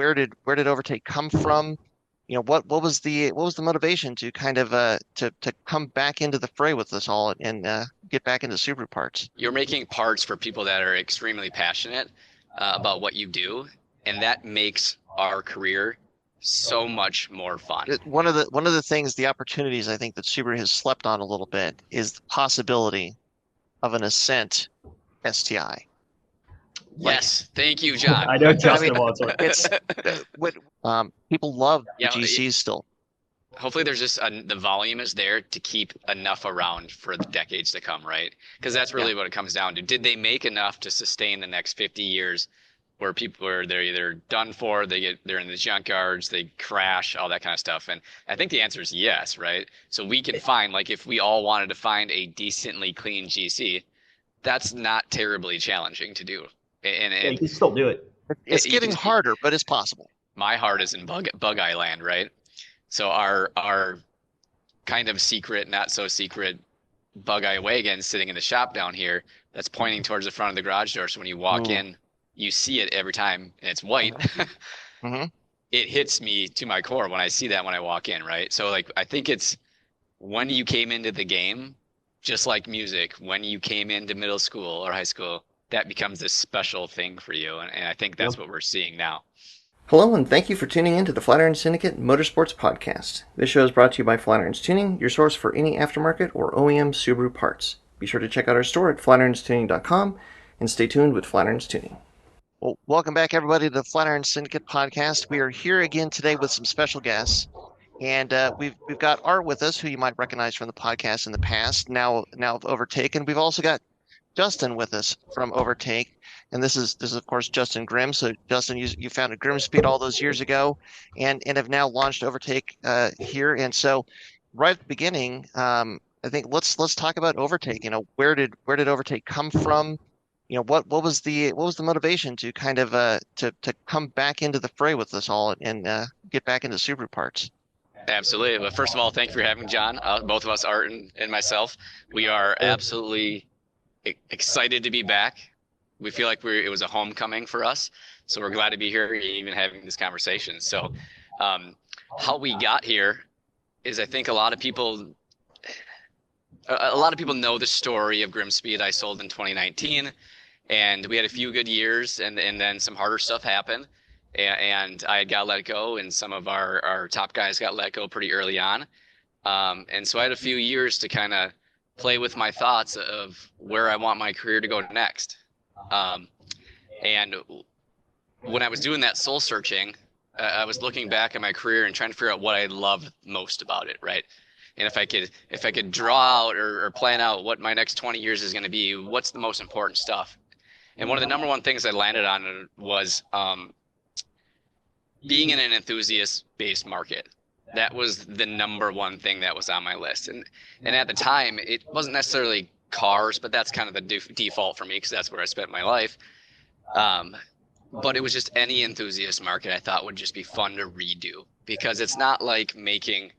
where did Overtake come from? What was the motivation to kind of to come back into the fray with us all and get back into Subaru parts? You're making parts for people that are extremely passionate about what you do, and that makes our career so much more fun. One of the things, the opportunities I think that Subaru has slept on a little bit is the possibility of an Ascent STI. Like, Yes, thank you, John. I know I mean, Justin wants one. it's what people love the Yeah, GCs still. hopefully there's just the volume is there to keep enough around for the decades to come, right? Because that's Yeah. really what it comes down to. Did they make enough to sustain the next 50 years where they're either done for, they're in the junkyards, they crash, all that kind of stuff? And I think the answer is yes, right? So we can find, like, if we all wanted to find a decently clean GC, that's not terribly challenging to do. And Yeah, you can still do it. It's getting harder, but it's possible. my heart is in bug eye land, right? So our kind of secret, not so secret bug eye wagon sitting in the shop down here that's pointing towards the front of the garage door. So when you walk Ooh. in, you see it every time, and it's white. Hmm. It hits me to my core when I see that when I walk in, right? So like I think it's when you came into the game, just like music, when you came into middle school or high school, that becomes this special thing for you. And I think that's Yep. what we're seeing now. Hello, and thank you for tuning in to the Flatirons Syndicate Motorsports Podcast. This show is brought to you by Flatirons Tuning, your source for any aftermarket or OEM Subaru parts. Be sure to check out our store at flatirons.tuning.com and stay tuned with Flatirons Tuning. Well, welcome back, everybody, to the Flatirons Syndicate Podcast. We are here again today with some special guests, and we've got Art with us, who you might recognize from the podcast in the past, now of Overtake, and we've also got Justin with us from Overtake, and this is of course Justin Grimm. So Justin, you founded GrimmSpeed all those years ago, and have now launched Overtake here. And so right at the beginning, I think let's talk about Overtake. Where did Overtake come from? What was the motivation to kind of to come back into the fray with us all and get back into Subaru parts? Absolutely. But first of all, thank you for having me, John. Both of us, Art and myself, we are absolutely excited to be back. We feel like it was a homecoming for us, so we're glad to be here, even having this conversation. So, how we got here is, I think a lot of people know the story of GrimmSpeed. I sold in 2019, and we had a few good years, and then some harder stuff happened, and I got let go, and some of our top guys got let go pretty early on, and so I had a few years to kind of play with my thoughts of where I want my career to go next. And when I was doing that soul searching, I was looking back at my career and trying to figure out what I loved most about it, right? And if I could draw out or plan out what my next 20 years is going to be, what's the most important stuff? And one of the number one things I landed on was being in an enthusiast-based market. That was the number one thing that was on my list. And at the time, it wasn't necessarily cars, but that's kind of the default for me because that's where I spent my life. But it was just any enthusiast market I thought would just be fun to redo, because it's not like making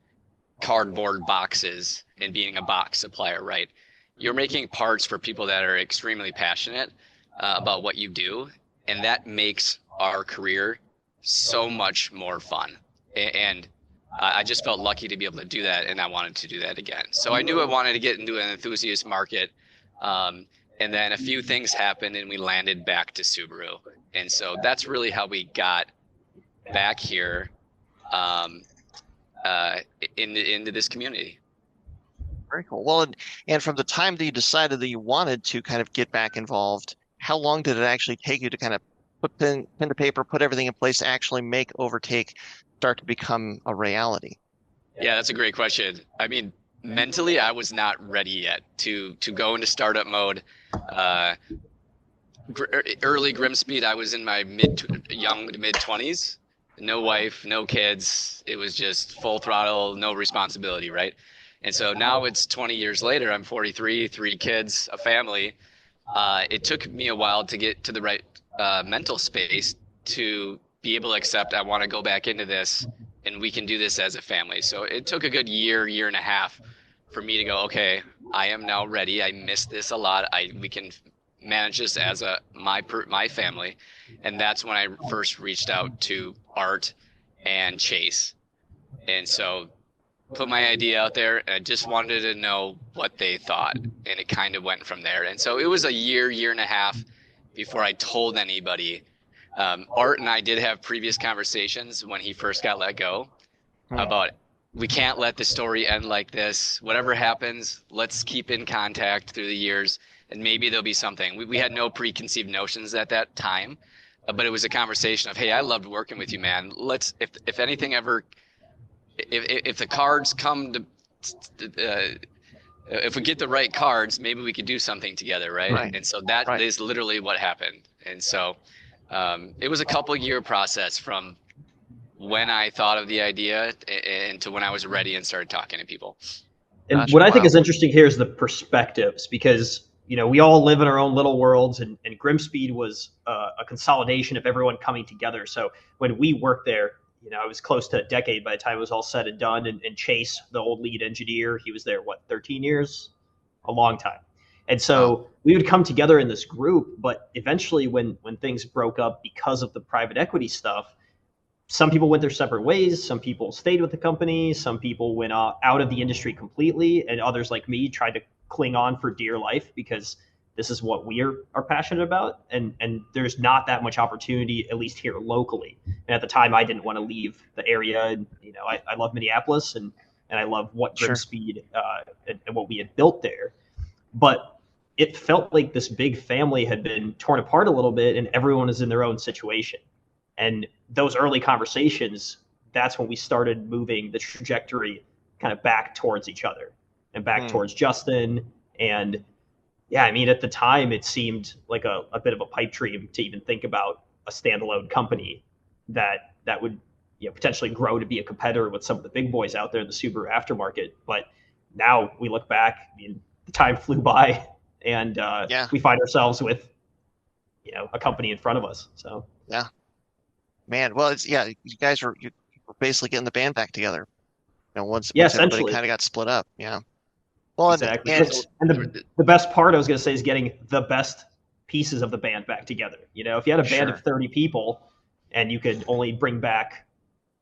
cardboard boxes and being a box supplier, right? You're making parts for people that are extremely passionate about what you do, and that makes our career so much more fun. And I just felt lucky to be able to do that, and I wanted to do that again. So I knew I wanted to get into an enthusiast market, and then a few things happened, and we landed back to Subaru. And so that's really how we got back here into this community. Very cool. Well, and from the time that you decided that you wanted to kind of get back involved, how long did it actually take you to kind of put pen to paper, put everything in place to actually make Overtake start to become a reality? Yeah, that's a great question. I mean, mentally, I was not ready yet to go into startup mode. Early GrimmSpeed, I was in my young to mid 20s. No wife, no kids. It was just full throttle, no responsibility, right? And so now it's 20 years later. I'm 43, 3 kids, a family. It took me a while to get to the right mental space to be able to accept I want to go back into this, and we can do this as a family. So it took a good year and a half for me to go, okay, I am now ready. I miss this a lot. We can manage this as my family. And that's when I first reached out to Art and Chase. And so put my idea out there, and I just wanted to know what they thought. And it kind of went from there. And so it was a year and a half before I told anybody. Art and I did have previous conversations when he first got let go about, we can't let the story end like this. Whatever happens, let's keep in contact through the years, and maybe there'll be something. We had no preconceived notions at that time, but it was a conversation of, hey, I loved working with you, man. Let's, if anything ever, if the cards come to, if we get the right cards, maybe we could do something together, right? And so that is literally what happened. And so it was a couple-year process from when I thought of the idea and to when I was ready and started talking to people. And gotcha. What I think is interesting here is the perspectives, because we all live in our own little worlds, and GrimmSpeed was a consolidation of everyone coming together. So when we worked there, I was close to a decade by the time it was all said and done. And Chase, the old lead engineer, he was there, 13 years? A long time. And so we would come together in this group, but eventually when things broke up because of the private equity stuff, some people went their separate ways. Some people stayed with the company. Some people went out of the industry completely. And others like me tried to cling on for dear life because this is what we are passionate about. And there's not that much opportunity, at least here locally. And at the time, I didn't want to leave the area. And, I love Minneapolis and I love what GrimmSpeed and what we had built there. But it felt like this big family had been torn apart a little bit and everyone is in their own situation. And those early conversations, that's when we started moving the trajectory kind of back towards each other and back towards Justin. And yeah, I mean, at the time, it seemed like a bit of a pipe dream to even think about a standalone company that would potentially grow to be a competitor with some of the big boys out there in the Subaru aftermarket. But now we look back, I mean, the time flew by, and we find ourselves with a company in front of us. So yeah. Man, well, you guys were basically getting the band back together. Once everybody kind of got split up. Yeah. Well, exactly. And the best part I was going to say is getting the best pieces of the band back together. If you had a band of 30 people and you could only bring back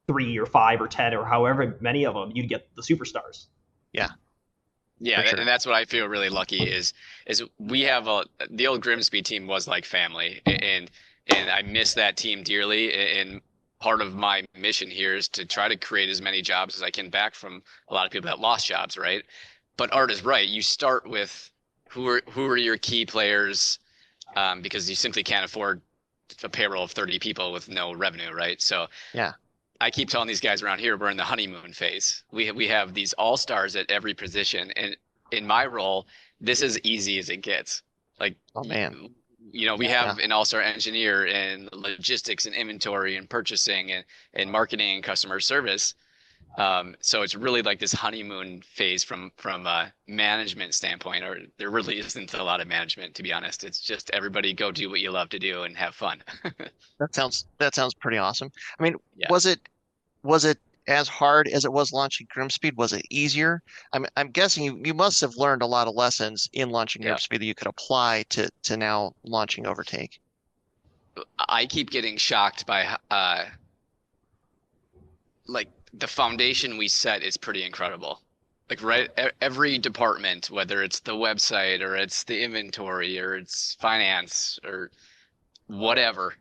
3 or 5 or 10 or however many of them, you'd get the superstars. Yeah. Yeah, and that's what I feel really lucky is we have the old GrimmSpeed team was like family, and I miss that team dearly. And part of my mission here is to try to create as many jobs as I can back from a lot of people that lost jobs, right? But Art is right. You start with who are your key players, because you simply can't afford a payroll of 30 people with no revenue, right? So yeah, I keep telling these guys around here, we're in the honeymoon phase. We have these all-stars at every position, and in my role, this is easy as it gets. Like, oh man. We have an all-star engineer in logistics and inventory and purchasing and marketing and customer service. So it's really like this honeymoon phase from a management standpoint, or there really isn't a lot of management, to be honest. It's just everybody go do what you love to do and have fun. That sounds pretty awesome. I mean, was it as hard as it was launching GrimmSpeed? Was it easier? I'm guessing you must have learned a lot of lessons in launching GrimmSpeed that you could apply to now launching Overtake. I keep getting shocked by like the foundation we set is pretty incredible. Like every department, whether it's the website or it's the inventory or it's finance or whatever,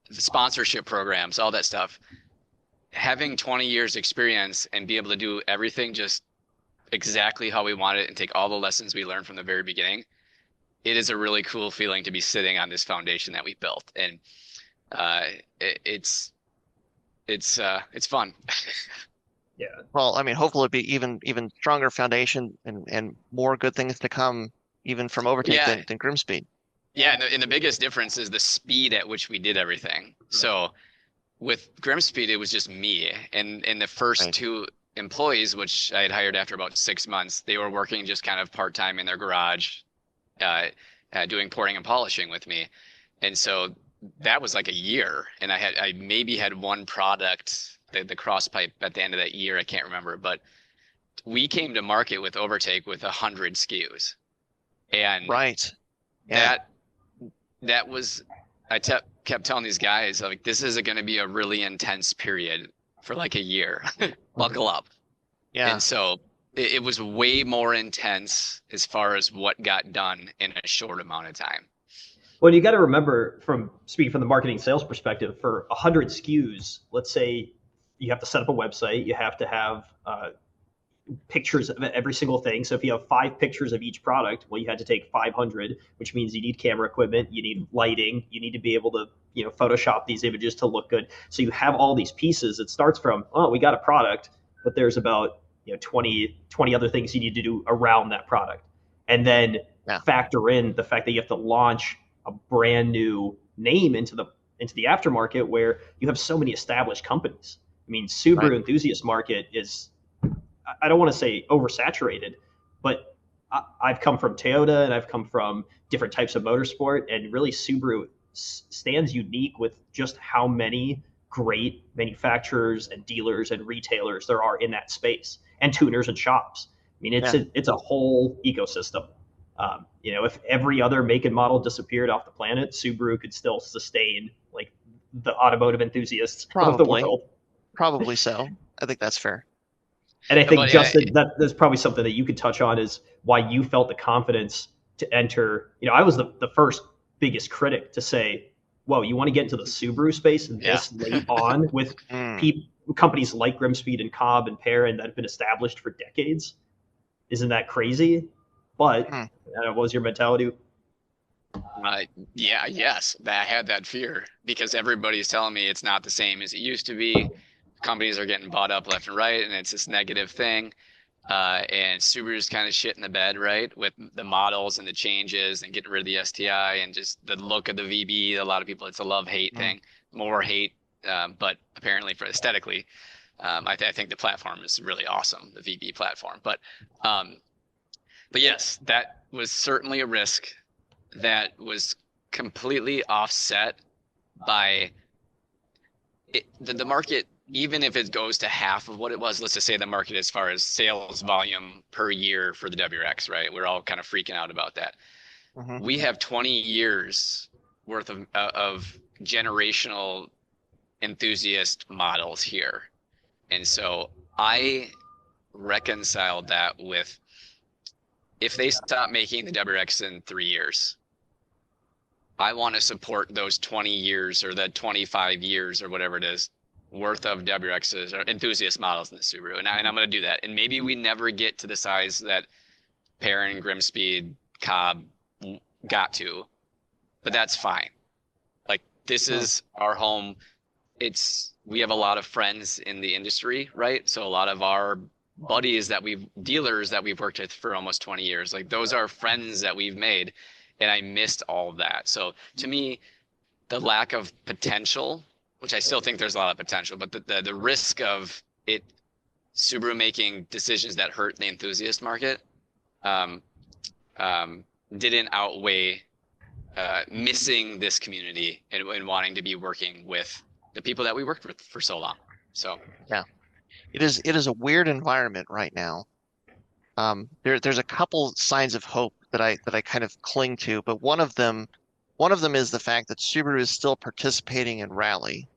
the sponsorship programs, all that stuff. Having 20 years experience and be able to do everything just exactly how we want it and take all the lessons we learned from the very beginning, it is a really cool feeling to be sitting on this foundation that we built. And it's fun. Yeah. Well, I mean, hopefully it'll be even stronger foundation and more good things to come even from Overtake than GrimmSpeed. Yeah, and the biggest difference is the speed at which we did everything. So with GrimmSpeed, it was just me, and the first 2 employees, which I had hired after about 6 months, they were working just kind of part-time in their garage, doing pouring and polishing with me. And so that was like a year, and I maybe had one product, the cross pipe, at the end of that year. I can't remember, but we came to market with Overtake with 100 SKUs, and that was kept telling these guys, like, this is going to be a really intense period for like a year. Buckle up. Yeah. And so it was way more intense as far as what got done in a short amount of time. Well, you got to remember, speaking from the marketing sales perspective, for 100 SKUs, let's say you have to set up a website, you have to have pictures of every single thing. So if you have 5 pictures of each product, well, you had to take 500, which means you need camera equipment, you need lighting, you need to be able to, Photoshop these images to look good. So you have all these pieces. It starts from, oh, we got a product, but there's about 20 other things you need to do around that product. And then factor in the fact that you have to launch a brand new name into the aftermarket where you have so many established companies. I mean, Subaru enthusiast market is, I don't want to say oversaturated, but I've come from Toyota and I've come from different types of motorsport, and really Subaru stands unique with just how many great manufacturers and dealers and retailers there are in that space, and tuners and shops. I mean, it's a whole ecosystem. If every other make and model disappeared off the planet, Subaru could still sustain like the automotive enthusiasts of the world. Probably so. I think that's fair. And I think, Justin, that's probably something that you could touch on, is why you felt the confidence to enter. I was the first biggest critic to say, whoa, you want to get into the Subaru space this late on with companies like GrimmSpeed and Cobb and Perrin that have been established for decades? Isn't that crazy? But what was your mentality? Yes, I had that fear because everybody's telling me it's not the same as it used to be. Companies are getting bought up left and right, and it's this negative thing. And Subaru's kind of shit in the bed, right, with the models and the changes and getting rid of the STI and just the look of the VB. A lot of people, it's a love-hate thing, more hate, but apparently for aesthetically, I think the platform is really awesome, the VB platform. But yes, that was certainly a risk that was completely offset by the market. Even if it goes to half of what it was, let's just say the market as far as sales volume per year for the WRX, right? We're all kind of freaking out about that. We have 20 years worth of generational enthusiast models here. And so I reconciled that with, if they stop making the WRX in 3 years, I want to support those 20 years or the 25 years or whatever it is worth of WRXs or enthusiast models in the Subaru. And I'm going to do that. And maybe we never get to the size that Perrin, GrimmSpeed, Cobb got to, but that's fine. Like, this is our home. We have a lot of friends in the industry, right? So a lot of our buddies dealers that we've worked with for almost 20 years, like, those are friends that we've made. And I missed all of that. So to me, the lack of potential, which I still think there's a lot of potential, but the risk of Subaru making decisions that hurt the enthusiast market didn't outweigh missing this community and wanting to be working with the people that we worked with for so long. So yeah, it is a weird environment right now. There's a couple signs of hope that I kind of cling to, but one of them is the fact that Subaru is still participating in rally,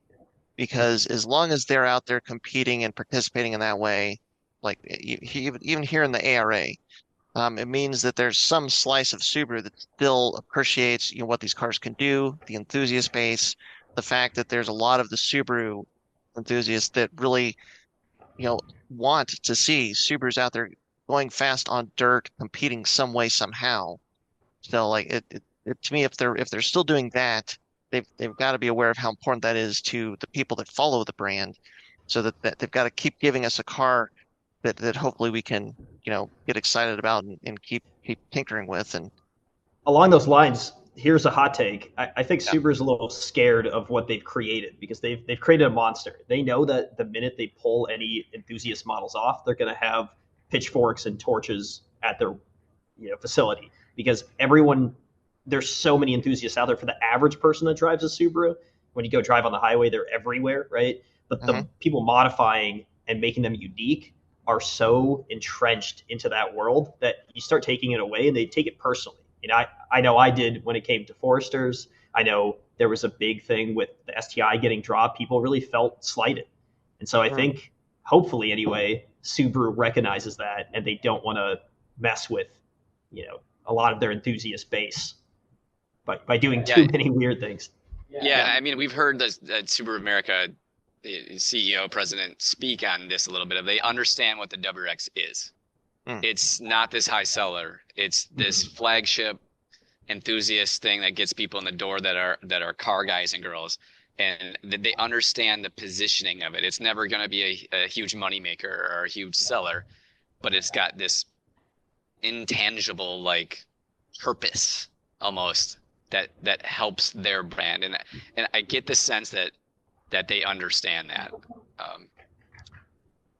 because as long as they're out there competing and participating in that way, like even here in the ARA, it means that there's some slice of Subaru that still appreciates what these cars can do, the enthusiast base, the fact that there's a lot of the Subaru enthusiasts that really want to see Subarus out there going fast on dirt, competing some way somehow. So like it to me, if they're still doing that, they've got to be aware of how important that is to the people that follow the brand, so that they've got to keep giving us a car that hopefully we can get excited about and keep tinkering with. And along those lines, here's a hot take. I think Subaru's a little scared of what they've created, because they've created a monster. They know that the minute they pull any enthusiast models off, they're going to have pitchforks and torches at their facility, because there's so many enthusiasts out there. For the average person that drives a Subaru, when you go drive on the highway, they're everywhere, right? But the people modifying and making them unique are so entrenched into that world that you start taking it away and they take it personally. I know I did when it came to Foresters. I know there was a big thing with the STI getting dropped. People really felt slighted. And so I think, hopefully anyway, Subaru recognizes that and they don't want to mess with, a lot of their enthusiast base by doing too many weird things. Yeah, I mean, we've heard the Subaru America the CEO, president speak on this a little bit. They understand what the WRX is. It's not this high seller. It's this flagship enthusiast thing that gets people in the door that are car guys and girls, and they understand the positioning of it. It's never going to be a huge moneymaker or a huge seller, but it's got this intangible like purpose almost that helps their brand, and I get the sense that they understand that.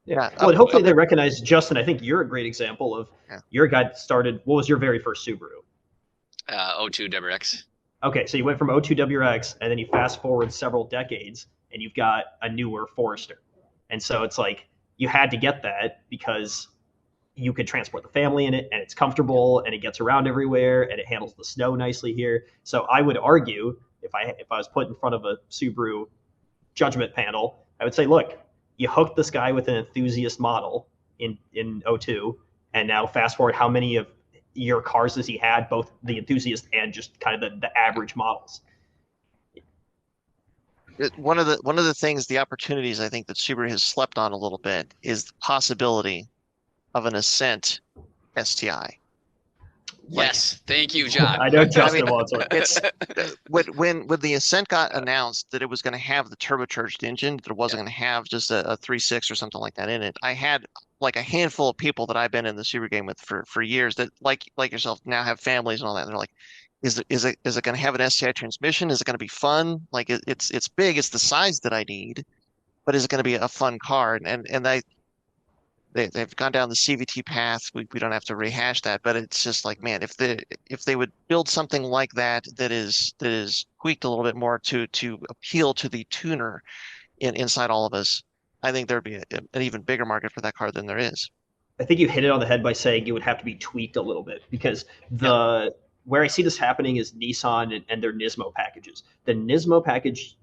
Well, and hopefully they recognize, Justin, I think you're a great example of your guy that started. What was your very first Subaru? 02 WRX. Okay, so you went from 02 WRX, and then you fast forward several decades, and you've got a newer Forester. And so it's like you had to get that because you could transport the family in it, and it's comfortable, and it gets around everywhere, and it handles the snow nicely here. So I would argue, if I was put in front of a Subaru judgment panel, I would say, look, you hooked this guy with an enthusiast model in 02, and now fast forward, how many of your cars has he had, both the enthusiast and just kind of the average models? One of the things, the opportunities I think that Subaru has slept on a little bit is the possibility of an Ascent STI. Yes, thank you, John. I know Justin wants one. It's when the Ascent got announced that it was going to have the turbocharged engine, that it wasn't going to have just a 3.6 or something like that in it. I had like a handful of people that I've been in the Subaru game with for years that like yourself now have families and all that. And they're like, is it going to have an STI transmission? Is it going to be fun? Like it's big, it's the size that I need, but is it going to be a fun car? And they've gone down the CVT path. We don't have to rehash that, but it's just like, man, if they would build something like that is tweaked a little bit more to appeal to the tuner inside all of us, I think there'd be an even bigger market for that car than there is. I think you hit it on the head by saying it would have to be tweaked a little bit, because where I see this happening is Nissan and their Nismo packages. The Nismo package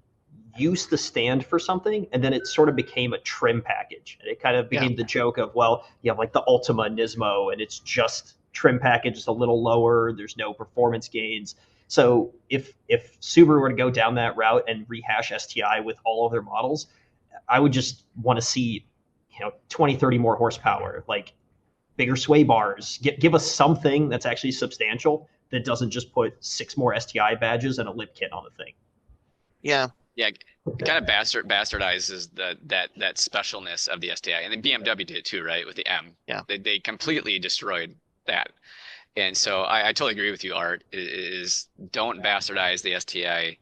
used to stand for something, and then it sort of became a trim package, and it kind of became the joke of, well, you have like the Ultima Nismo, and it's just trim package, is a little lower, there's no performance gains. So if Subaru were to go down that route and rehash STI with all of their models, I would just want to see 20, 30 more horsepower, like bigger sway bars. Give us something that's actually substantial that doesn't just put 6 more STI badges and a lip kit on the thing. Yeah, it kind of bastardizes that specialness of the STI, and then BMW did too, right? With the M, they completely destroyed that. And so I totally agree with you, Art. Is don't bastardize the STI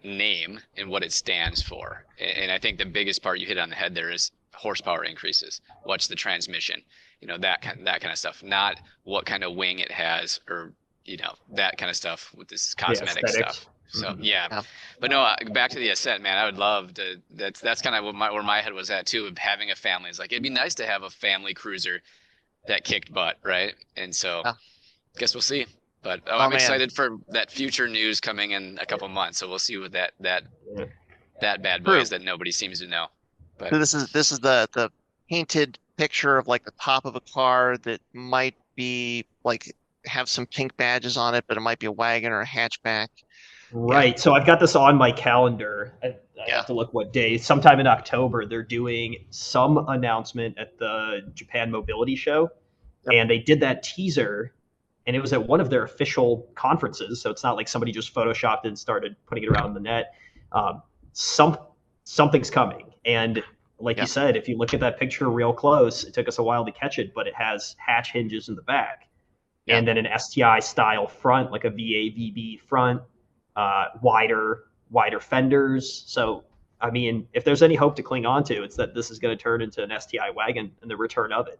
name and what it stands for. And I think the biggest part you hit on the head there is horsepower increases. What's the transmission? That kind of stuff. Not what kind of wing it has, or that kind of stuff with this cosmetic stuff. So but no, back to the Ascent, man. I would love to. That's kind of where my head was at too, of having a family. It's like it'd be nice to have a family cruiser that kicked butt, right? And so, guess we'll see. But I'm excited for that future news coming in a couple months. So we'll see what that bad boy is that nobody seems to know. But so this is the painted picture of like the top of a car that might be like have some pink badges on it, but it might be a wagon or a hatchback. Right. So I've got this on my calendar. I have to look what day. Sometime in October, they're doing some announcement at the Japan Mobility Show. And they did that teaser, and it was at one of their official conferences. So it's not like somebody just photoshopped and started putting it around the net. Something's coming. And like you said, if you look at that picture real close, it took us a while to catch it, but it has hatch hinges in the back. And then an STI style front, like a VA/VB front. Wider fenders. So, I mean, if there's any hope to cling on to, it's that this is going to turn into an STI wagon and the return of it.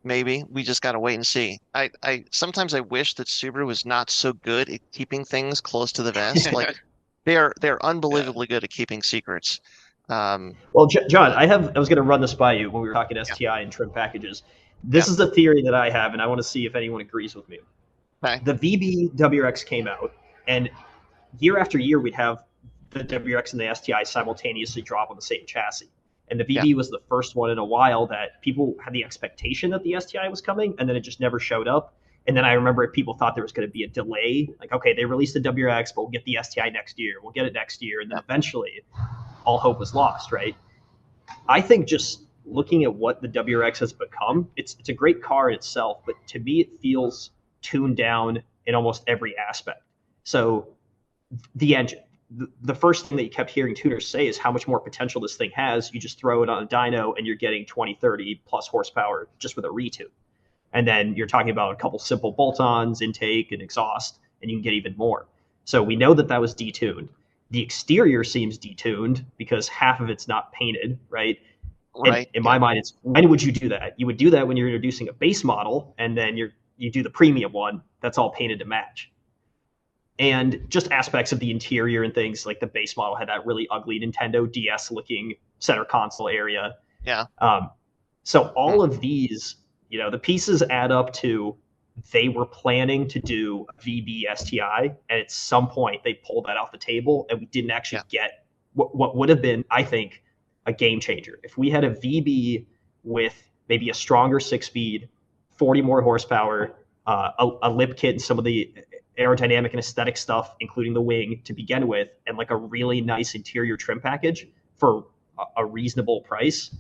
Maybe we just got to wait and see. I sometimes I wish that Subaru was not so good at keeping things close to the vest. Like they're unbelievably good at keeping secrets. Well, John, I was going to run this by you when we were talking STI and trim packages. This is the theory that I have, and I want to see if anyone agrees with me. Okay. The VB WRX came out, and year after year, we'd have the WRX and the STI simultaneously drop on the same chassis. And the VB was the first one in a while that people had the expectation that the STI was coming, and then it just never showed up. And then I remember people thought there was going to be a delay. Like, okay, they released the WRX, but we'll get the STI next year. We'll get it next year. And then eventually all hope was lost, right? I think just looking at what the WRX has become, it's a great car in itself, but to me, it feels tuned down in almost every aspect. So the engine, the first thing that you kept hearing tuners say is how much more potential this thing has. You just throw it on a dyno and you're getting 20, 30 plus horsepower just with a retune. And then you're talking about a couple simple bolt-ons, intake, and exhaust, and you can get even more. So we know that was detuned. The exterior seems detuned because half of it's not painted, right? Right. In my mind, it's when would you do that? You would do that when you're introducing a base model, and then you do the premium one that's all painted to match. And just aspects of the interior and things, like the base model had that really ugly Nintendo DS looking center console area. Yeah. So all of these, the pieces add up to they were planning to do a VB STI, and at some point they pulled that off the table, and we didn't actually get what would have been, I think, a game changer. If we had a VB with maybe a stronger 6-speed, 40 more horsepower, a lip kit and some of the aerodynamic and aesthetic stuff, including the wing to begin with, and like a really nice interior trim package for a reasonable price,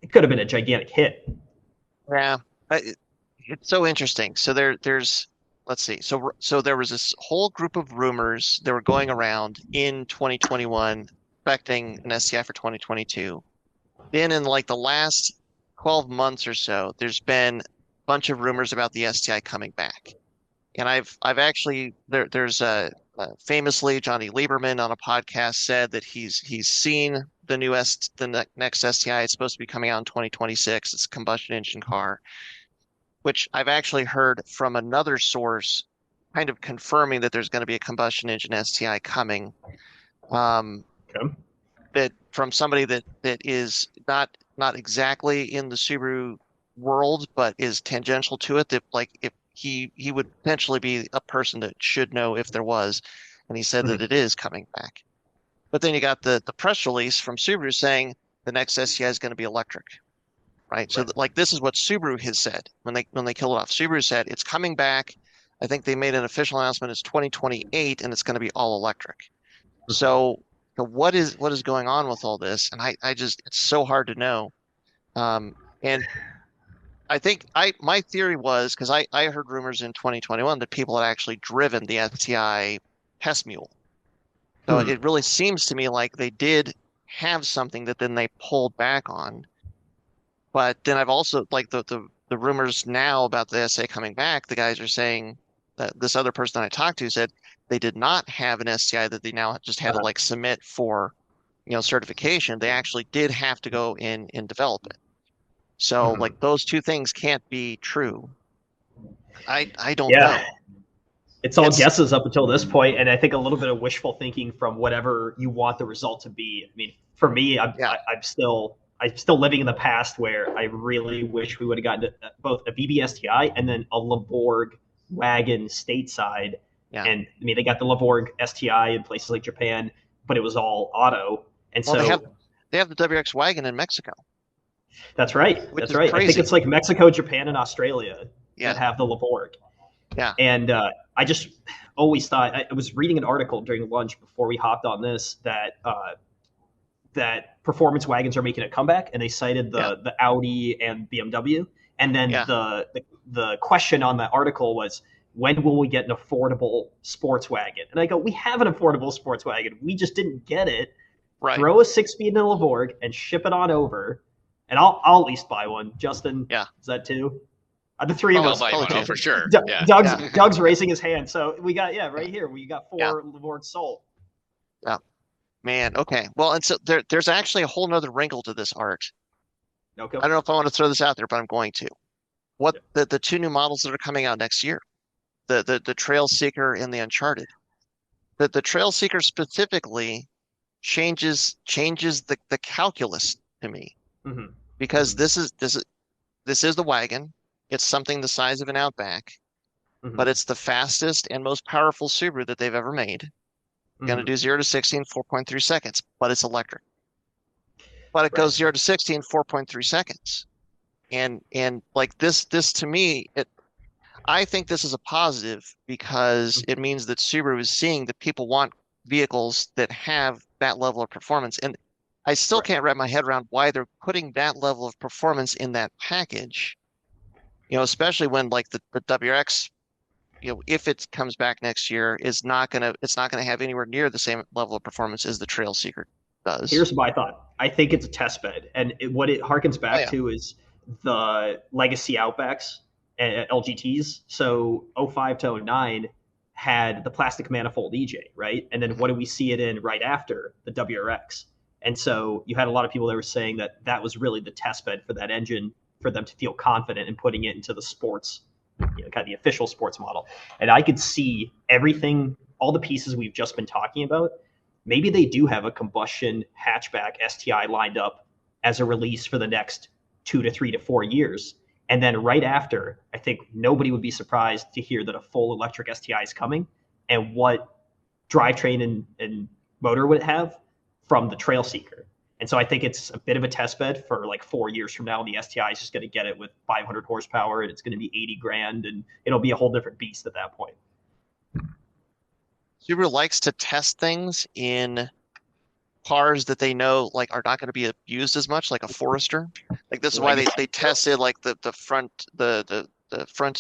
it could have been a gigantic hit. Yeah. It's so interesting. So there's let's see. So there was this whole group of rumors that were going around in 2021 expecting an STI for 2022. Then in like the last 12 months or so, there's been a bunch of rumors about the STI coming back. And I've actually there's famously Johnny Lieberman on a podcast said that he's seen the next STI. It's supposed to be coming out in 2026. It's a combustion engine car, which I've actually heard from another source kind of confirming that there's going to be a combustion engine STI coming. That from somebody that is not exactly in the Subaru world, but is tangential to it, that like if he would potentially be a person that should know if there was, and he said that it is coming back. But then you got the press release from Subaru saying the next STI is going to be electric, right? So like this is what Subaru has said when they kill it off. Subaru said it's coming back. I think they made an official announcement. It's 2028, and it's going to be all electric. So what is going on with all this? And I just it's so hard to know. And I think my theory was because I heard rumors in 2021 that people had actually driven the STI test mule. So it really seems to me like they did have something that then they pulled back on. But then I've also like the rumors now about the STI coming back, the guys are saying that this other person that I talked to said they did not have an STI that they now just had to like submit for, certification. They actually did have to go in and develop it. So like those two things can't be true. I don't know. It's all guesses up until this point, and I think a little bit of wishful thinking from whatever you want the result to be. I mean, for me, I'm still living in the past where I really wish we would have gotten both a VB STI and then a Laborg wagon stateside. Yeah. And I mean, they got the Laborg STI in places like Japan, but it was all auto. And so they have the WRX wagon in Mexico. That's right. That's right. Crazy. I think it's like Mexico, Japan, and Australia that have the Laborg. Yeah. And I just always thought I was reading an article during lunch before we hopped on this that performance wagons are making a comeback, and they cited the Audi and BMW. And then the question on that article was, when will we get an affordable sports wagon? And I go, we have an affordable sports wagon. We just didn't get it. Right. Throw a 6-speed in a Laborg and ship it on over. And I'll at least buy one. Justin, is that two? The three of us. I'll buy one for sure. Doug's raising his hand. So we got, right here. We got 4 Laborgs sold. Yeah. Man, okay. Well, and so there's actually a whole nother wrinkle to this art. Okay. I don't know if I want to throw this out there, but I'm going to. The 2 new models that are coming out next year, the Trail Seeker and the Uncharted. The Trail Seeker specifically changes the calculus to me. Because this is the wagon. It's something the size of an Outback. but it's the fastest and most powerful Subaru that they've ever made. Going to do 0 to 60 in 4.3 seconds, but it's electric. But it goes 0 to 60 in 4.3 seconds. And like this to me, I think this is a positive because it means that Subaru is seeing that people want vehicles that have that level of performance. And I still can't wrap my head around why they're putting that level of performance in that package. Especially when like the WRX, if it comes back next year, it's not gonna have anywhere near the same level of performance as the Trail Seeker does. Here's my thought. I think it's a test bed, and what it harkens back to is the legacy Outbacks and LGTs. So 05 to 09 had the plastic manifold EJ, right? And then what do we see it in right after? The WRX. And so you had a lot of people that were saying that was really the test bed for that engine, for them to feel confident in putting it into the sports, kind of the official sports model. And I could see everything, all the pieces we've just been talking about. Maybe they do have a combustion hatchback STI lined up as a release for the next 2 to 3 to 4 years. And then right after, I think nobody would be surprised to hear that a full electric STI is coming, and what drivetrain and motor would it have from the Trail Seeker. And so I think it's a bit of a test bed for like 4 years from now. The STI is just going to get it with 500 horsepower, and it's going to be 80 grand, and it'll be a whole different beast at that point. Subaru likes to test things in cars that they know like are not going to be used as much, like a Forester. Like this is why they tested like the front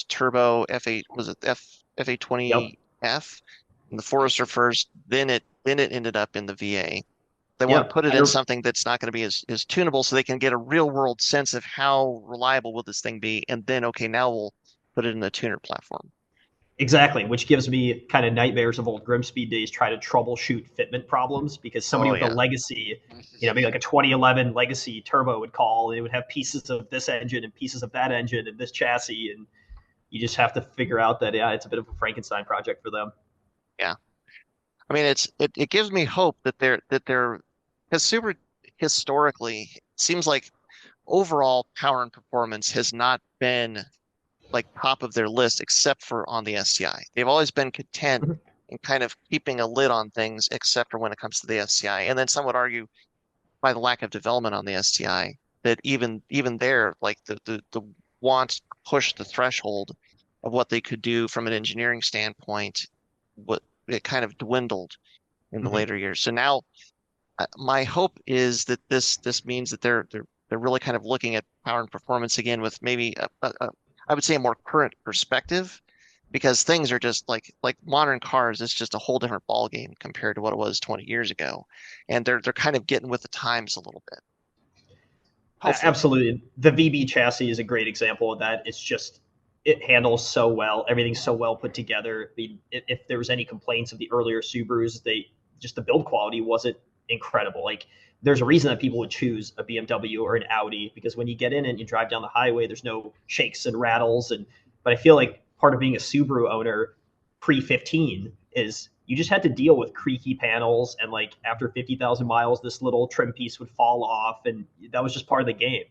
turbo F8, was it F820F, and the Forester first, then it ended up in the VA. They want to put it in something that's not going to be as tunable, so they can get a real world sense of how reliable will this thing be, and then now we'll put it in the tuner platform. Exactly, which gives me kind of nightmares of old GrimmSpeed days, try to troubleshoot fitment problems, because somebody with a legacy, maybe like a 2011 legacy turbo would call, and it would have pieces of this engine and pieces of that engine and this chassis, and you just have to figure out that it's a bit of a Frankenstein project for them. Yeah, I mean it gives me hope that they're because Subaru historically seems like overall power and performance has not been like top of their list except for on the STI. They've always been content in kind of keeping a lid on things except for when it comes to the STI. And then some would argue by the lack of development on the STI that even there, like the want to push the threshold of what they could do from an engineering standpoint, it kind of dwindled in the later years. So now my hope is that this means that they're really kind of looking at power and performance again with maybe I would say a more current perspective, because things are just like modern cars. It's just a whole different ball game compared to what it was 20 years ago, and they're kind of getting with the times a little bit. Hopefully. Absolutely, the VB chassis is a great example of that. It handles so well. Everything's so well put together. I mean, if there was any complaints of the earlier Subarus, the build quality wasn't incredible. Like, there's a reason that people would choose a BMW or an Audi, because when you get in and you drive down the highway, there's no shakes and rattles. But I feel like part of being a Subaru owner pre-15 is you just had to deal with creaky panels, and like after 50,000 miles, this little trim piece would fall off, and that was just part of the game.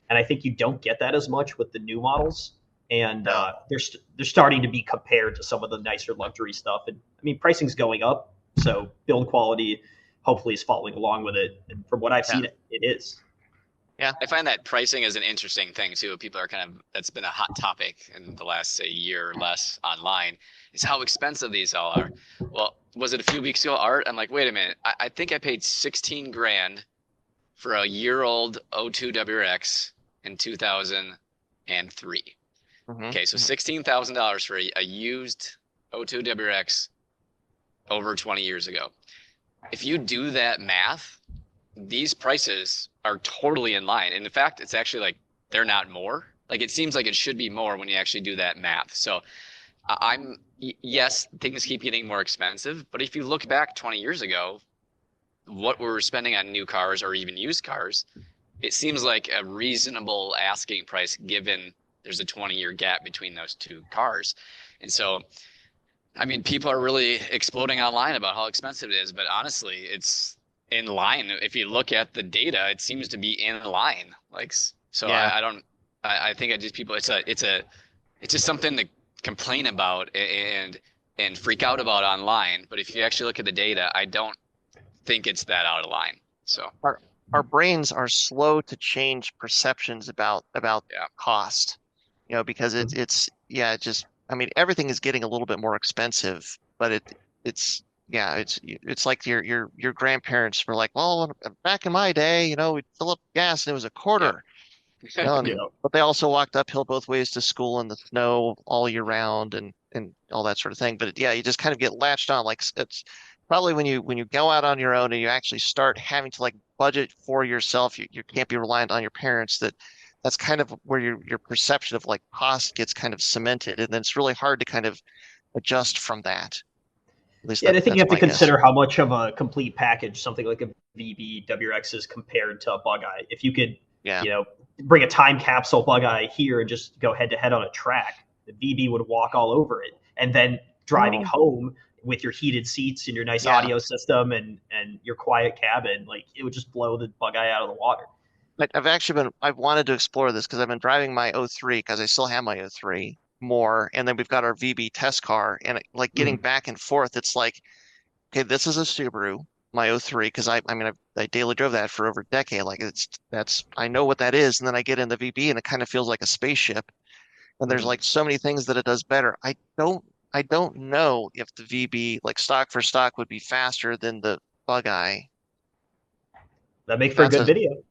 And I think you don't get that as much with the new models, and they're starting to be compared to some of the nicer luxury stuff. And I mean, pricing's going up, so build quality hopefully is following along with it. And from what I've seen, it is. Yeah, I find that pricing is an interesting thing too. People are that's been a hot topic in the last, say, year or less online, is how expensive these all are. Well, was it a few weeks ago, Art? I'm like, wait a minute. I think I paid 16 grand for a year-old 02 WRX in 2003. Okay, so $16,000 for a used 02 WRX over 20 years ago. If you do that math, these prices are totally in line. And in fact, it's actually like they're not more. Like, it seems like it should be more when you actually do that math. So yes, things keep getting more expensive. But if you look back 20 years ago, what we were spending on new cars or even used cars, it seems like a reasonable asking price given there's a 20-year gap between those two cars. And so, I mean, people are really exploding online about how expensive it is, but honestly, it's in line. If you look at the data, it seems to be in line. Like, so yeah. I think people, it's just something to complain about and freak out about online. But if you actually look at the data, I don't think it's that out of line. So Our brains are slow to change perceptions about cost, because it just, I mean, everything is getting a little bit more expensive, but it's like your grandparents were like, well, back in my day, we'd fill up gas and it was a quarter. But they also walked uphill both ways to school in the snow all year round and all that sort of thing. But you just kind of get latched on. Like it's probably when you go out on your own and you actually start having to like budget for yourself, you can't be reliant on your parents. That's kind of where your perception of like cost gets kind of cemented, and then it's really hard to kind of adjust from that. At least I think you have to consider guess. how much of a complete package something like a VB WRX is compared to a Bug-Eye. If you could, bring a time capsule Bug-Eye here and just go head to head on a track, the VB would walk all over it. And then driving home with your heated seats and your nice audio system and your quiet cabin, like it would just blow the Bug-Eye out of the water. I've wanted to explore this because I've been driving my 03 because I still have my 03 more, and then we've got our VB test car, and like getting back and forth, it's like, okay, this is a Subaru, my 03, because I daily drove that for over a decade. Like I know what that is, and then I get in the VB and it kind of feels like a spaceship. And there's like so many things that it does better. I don't know if the VB like stock for stock would be faster than the Bug-Eye. That make for a good video.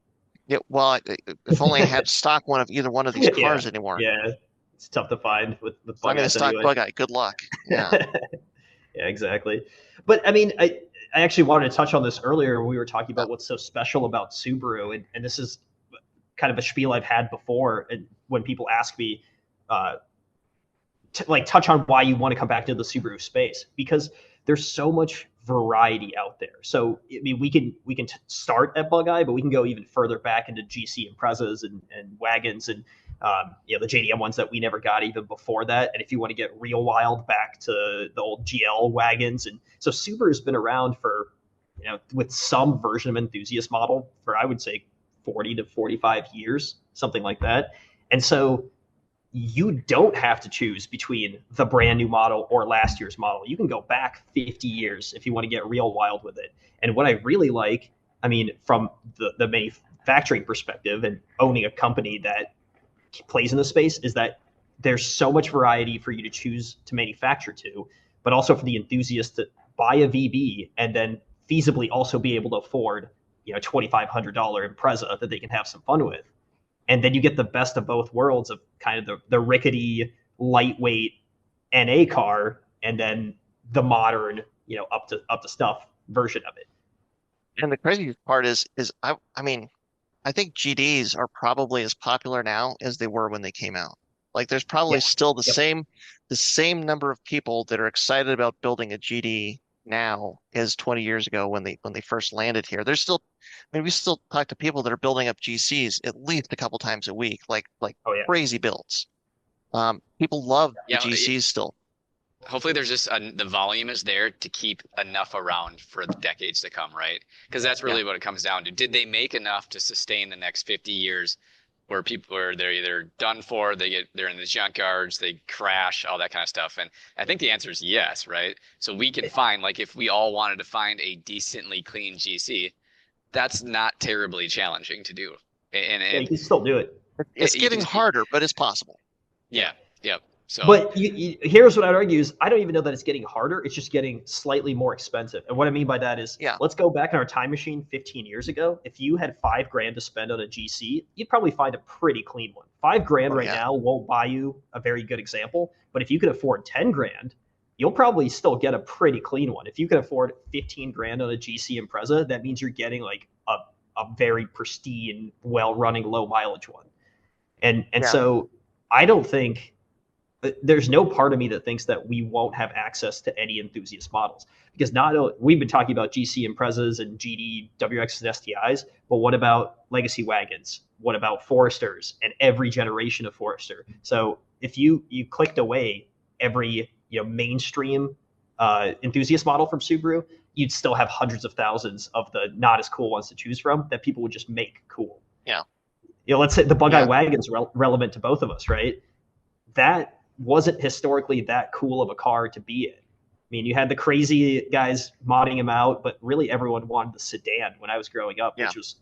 Yeah, well, if only I had stock one of either one of these cars anymore. Yeah, it's tough to find with Bug-Eyes. I'm in a stock Bug-Eye. Good luck. Yeah. Yeah, exactly. But I mean, I actually wanted to touch on this earlier when we were talking about what's so special about Subaru, and this is kind of a spiel I've had before, and when people ask me, touch on why you want to come back to the Subaru space, because there's so much variety out there. So I mean, we can start at Bug-Eye, but we can go even further back into GC Imprezas and wagons and the JDM ones that we never got even before that. And if you want to get real wild, back to the old GL wagons. And so Subaru's been around for, with some version of enthusiast model for, I would say, 40 to 45 years, something like that. And so you don't have to choose between the brand new model or last year's model. You can go back 50 years if you want to get real wild with it. And what I really like, I mean, from the manufacturing perspective and owning a company that plays in the space, is that there's so much variety for you to choose to manufacture to, but also for the enthusiast to buy a VB and then feasibly also be able to afford, $2,500 Impreza that they can have some fun with. And then you get the best of both worlds of kind of the rickety, lightweight NA car, and then the modern, up to stuff version of it. And the crazy part is I mean, I think GDs are probably as popular now as they were when they came out. Like there's probably still the same number of people that are excited about building a GD now as 20 years ago when they first landed here. There's still, I mean, we still talk to people that are building up GCs at least a couple times a week, like crazy builds. People love the GCs still. Hopefully there's just the volume is there to keep enough around for the decades to come, right? Because that's really what it comes down to. Did they make enough to sustain the next 50 years where they're either done for, they're in the junkyards, they crash, all that kind of stuff? And I think the answer is yes, right? So we can find, like, if we all wanted to find a decently clean GC, that's not terribly challenging to do. And you can still do it. It's getting harder, but it's possible. Yeah. Yep. So, but here's what I'd argue is I don't even know that it's getting harder. It's just getting slightly more expensive. And what I mean by that is, let's go back in our time machine 15 years ago. If you had $5,000 to spend on a GC, you'd probably find a pretty clean one. $5,000 now won't buy you a very good example. But if you could afford $10,000, you'll probably still get a pretty clean one. If you can afford $15,000 on a GC Impreza, that means you're getting like a very pristine, well-running, low mileage one. And so I don't think there's no part of me that thinks that we won't have access to any enthusiast models, because we've been talking about GC Imprezas and GD WXs and STIs, but what about legacy wagons? What about Foresters and every generation of Forester? So if you clicked away every mainstream enthusiast model from Subaru, you'd still have hundreds of thousands of the not as cool ones to choose from that people would just make cool. Yeah. Let's say the Bug-Eye wagon's relevant to both of us, right? That wasn't historically that cool of a car to be in. I mean, you had the crazy guys modding them out, but really everyone wanted the sedan when I was growing up, which was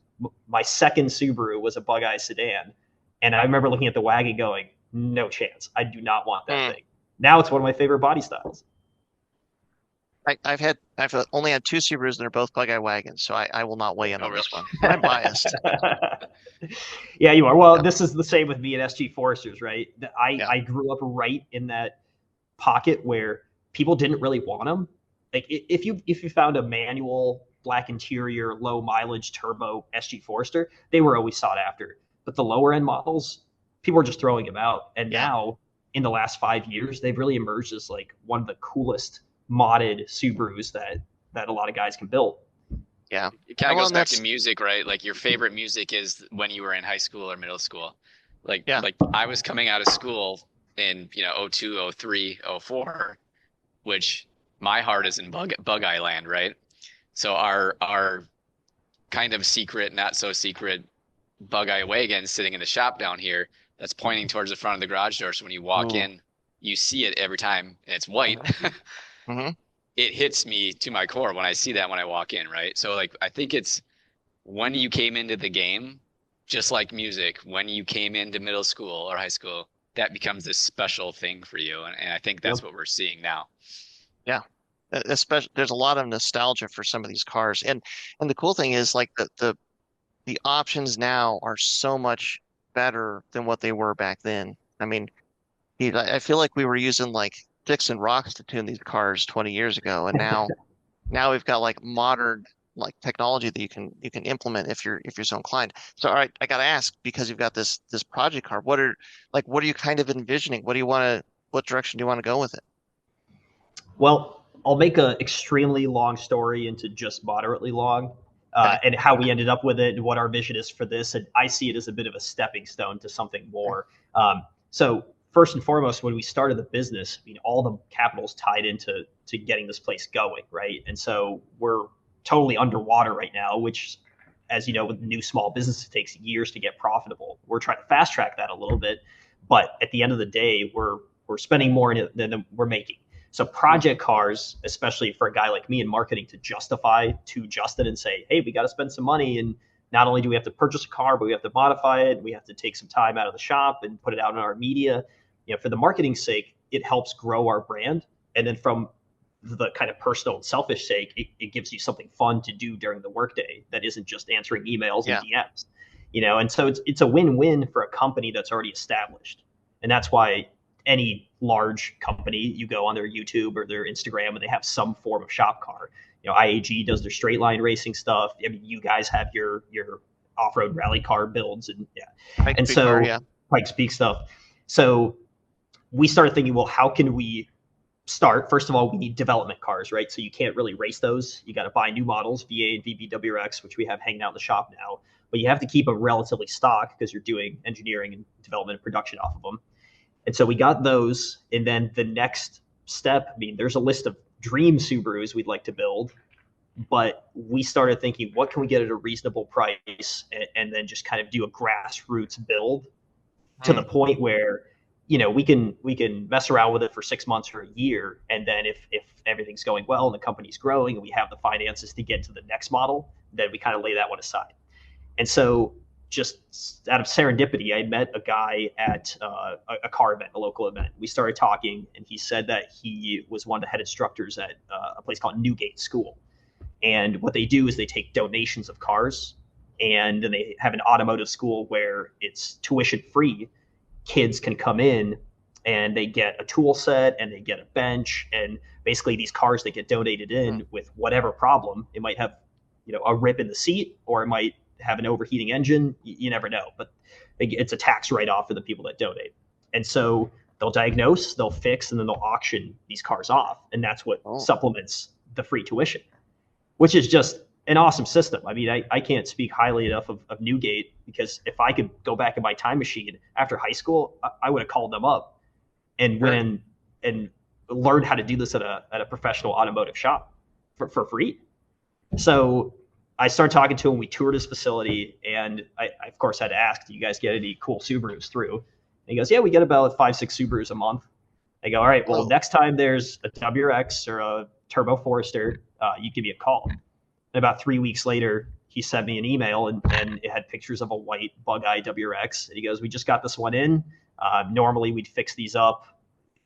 my second Subaru was a bug-eye sedan. And I remember looking at the wagon going, no chance. I do not want that thing. Now it's one of my favorite body styles. I've only had two Subarus and they're both bug-eye wagons, so I will not weigh in on this one. I'm biased. Yeah, you are. Well, this is the same with me and SG Foresters, right? I grew up right in that pocket where people didn't really want them. Like if you found a manual black interior, low mileage turbo SG Forester, they were always sought after. But the lower end models, people were just throwing them out. And now in the last 5 years, they've really emerged as like one of the coolest modded Subarus that a lot of guys can build. Yeah. It kind of goes back to music, right? Like your favorite music is when you were in high school or middle school. Like I was coming out of school in, 02, 03, 04, which my heart is in bug-eye land, right? So our kind of secret, not so secret bug-eye wagon sitting in the shop down here that's pointing towards the front of the garage door. So when you walk in, you see it every time, and it's white. It hits me to my core when I see that when I walk in, right? So like I think it's when you came into the game, just like music, when you came into middle school or high school, that becomes this special thing for you. And I think that's what we're seeing now. Yeah. Especially there's a lot of nostalgia for some of these cars. And the cool thing is like the options now are so much better than what they were back then. I mean, I feel like we were using like sticks and rocks to tune these cars 20 years ago, and now we've got like modern like technology that you can implement if you're so inclined. So all right, I gotta ask, because you've got this project car, what are you kind of envisioning? What direction do you want to go with it? Well, I'll make an extremely long story into just moderately long, and how we ended up with it and what our vision is for this. And I see it as a bit of a stepping stone to something more. So first and foremost, when we started the business, I mean, all the capital's tied into getting this place going, right? And so we're totally underwater right now, which, as you know, with new small business, it takes years to get profitable. We're trying to fast track that a little bit, but at the end of the day, we're spending more in it than we're making. So project cars, especially for a guy like me in marketing, to justify to Justin and say, hey, we got to spend some money. And not only do we have to purchase a car, but we have to modify it. We have to take some time out of the shop and put it out in our media. For the marketing's sake, it helps grow our brand. And then from the kind of personal and selfish sake, it gives you something fun to do during the workday that isn't just answering emails and DMs. And so it's a win-win for a company that's already established. And that's why any large company, you go on their YouTube or their Instagram and they have some form of shop car. IAG does their straight line racing stuff. I mean, you guys have your off-road rally car builds and Pikes Peak stuff. So we started thinking, well, how can we start? First of all, we need development cars, right? So you can't really race those. You got to buy new models, VA and VBWRX, which we have hanging out in the shop now. But you have to keep them relatively stock because you're doing engineering and development and production off of them. And so we got those. And then the next step, I mean, there's a list of dream Subarus we'd like to build. But we started thinking, what can we get at a reasonable price? And then just kind of do a grassroots build to the point where, we can mess around with it for 6 months or a year. And then if everything's going well and the company's growing and we have the finances to get to the next model, then we kind of lay that one aside. And so just out of serendipity, I met a guy at a car event, a local event. We started talking, and he said that he was one of the head instructors at a place called Newgate School. And what they do is they take donations of cars, and then they have an automotive school where it's tuition free. Kids can come in and they get a tool set and they get a bench, and basically these cars that get donated in with whatever problem. It might have, a rip in the seat, or it might have an overheating engine. You never know, but it's a tax write-off for the people that donate. And so they'll diagnose, they'll fix, and then they'll auction these cars off. And that's what supplements the free tuition, which is just an awesome system. I mean, I can't speak highly enough of Newgate, because if I could go back in my time machine after high school, I would have called them up and went and learned how to do this at a professional automotive shop for free. So I started talking to him. We toured his facility, and I of course had to ask, do you guys get any cool Subarus through? And he goes, yeah, we get about 5-6 Subarus a month. They go, all right, well, next time there's a WRX or a Turbo Forester, you give me a call. And about 3 weeks later, he sent me an email, and it had pictures of a white bug-eye WRX. And he goes, we just got this one in. Normally, we'd fix these up.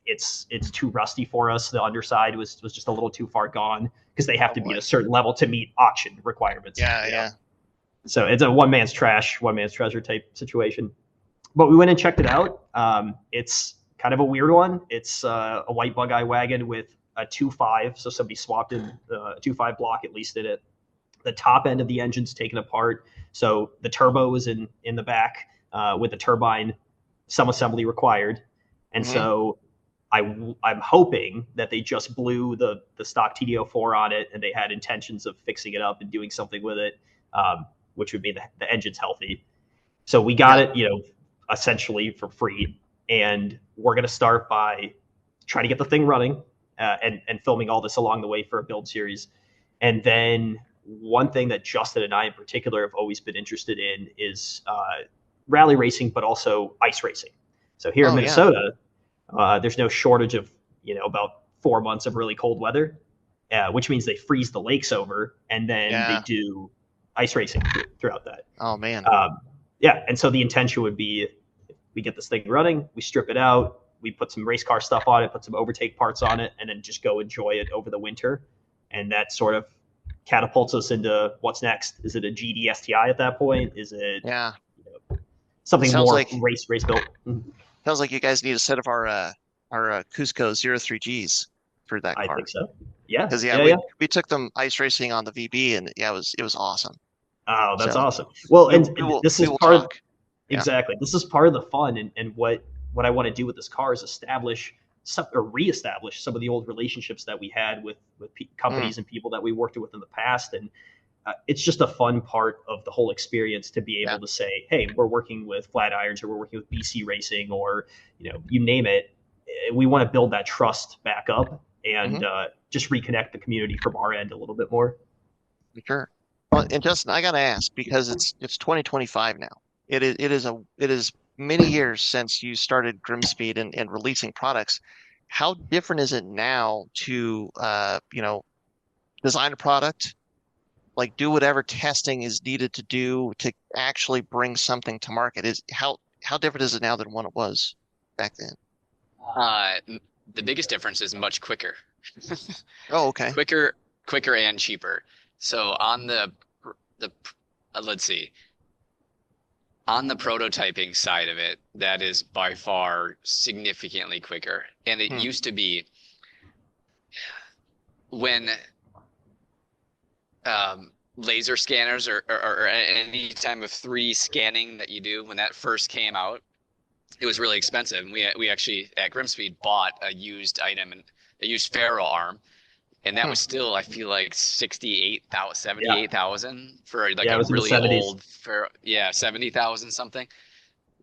It's too rusty for us. The underside was just a little too far gone because they have to be at a certain level to meet auction requirements. Yeah. So it's a one man's trash, one man's treasure type situation. But we went and checked it out. It's kind of a weird one. It's a white bug-eye wagon with a 2.5, so somebody swapped in a 2.5 block at least in it. The top end of the engine's taken apart, so the turbo is in the back with the turbine, some assembly required. And so I'm hoping that they just blew the stock TD04 on it, and they had intentions of fixing it up and doing something with it, which would mean the engine's healthy. So we got it, essentially for free. And we're going to start by trying to get the thing running and filming all this along the way for a build series. And then one thing that Justin and I in particular have always been interested in is rally racing, but also ice racing. So here in Minnesota, there's no shortage of, about 4 months of really cold weather, which means they freeze the lakes over, and then they do ice racing throughout that. Oh, man. And so the intention would be, we get this thing running, we strip it out, we put some race car stuff on it, put some Overtake parts on it, and then just go enjoy it over the winter. And that sort of catapults us into what's next. Is it a GD STI at that point? Is it something more like, race built? Sounds like you guys need a set of our Cusco 03Gs for that car. I think so. Yeah. Because we took them ice racing on the VB, and it was awesome. Oh, that's awesome. Well, this is part of exactly. This is part of the fun, and what I want to do with this car is reestablish some of the old relationships that we had with companies and people that we worked with in the past. And it's just a fun part of the whole experience to be able to say, hey, we're working with Flatirons, or we're working with BC Racing, or you name it. We want to build that trust back up and just reconnect the community from our end a little bit more. Sure. Well, and Justin, I got to ask, because it's 2025 now. It is many years since you started GrimmSpeed and releasing products. How different is it now to design a product, like do whatever testing is needed to do to actually bring something to market? How different is it now than what it was back then? The biggest difference is much quicker. Oh, okay. Quicker and cheaper. So on the let's see. On the prototyping side of it, that is by far significantly quicker. And it used to be when laser scanners or any type of 3D scanning that you do, when that first came out, it was really expensive. And we actually at GrimmSpeed bought a used item, and a used ferro arm. And that was still, I feel like, 78,000 for like a really old, 70,000 something.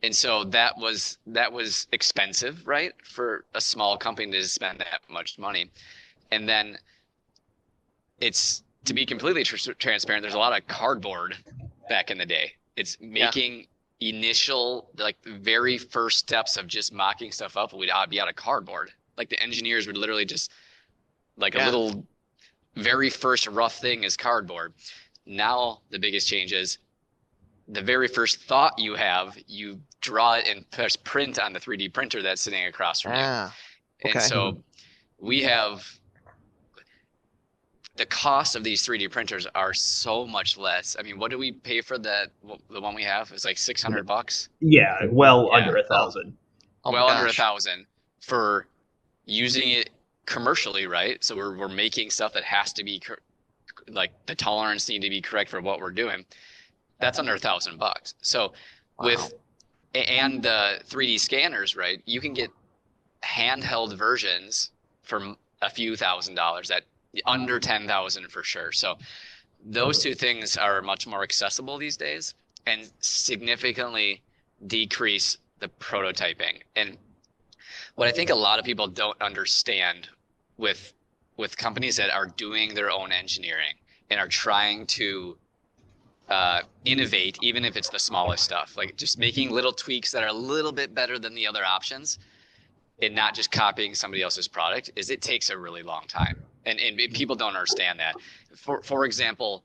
And so that was expensive, right, for a small company to spend that much money. And then it's, to be completely transparent, there's a lot of cardboard back in the day. It's making initial, like the very first steps of just mocking stuff up would be out of cardboard. Like the engineers would literally just, like a little very first rough thing is cardboard. Now the biggest change is the very first thought you have, you draw it and press print on the 3D printer that's sitting across from you. Okay. And so we have the cost of these 3D printers are so much less. I mean, what do we pay for the one we have? It's like $600. Yeah, under 1,000. Under 1,000 for using it commercially, right? So we're making stuff that has to be like the tolerance need to be correct for what we're doing. That's under $1,000. So and the 3D scanners, right? You can get handheld versions for a few $1,000s at under 10,000 for sure. So those two things are much more accessible these days and significantly decrease the prototyping. And what I think a lot of people don't understand with companies that are doing their own engineering and are trying to innovate, even if it's the smallest stuff, like just making little tweaks that are a little bit better than the other options, and not just copying somebody else's product is it takes a really long time. And people don't understand that. For example,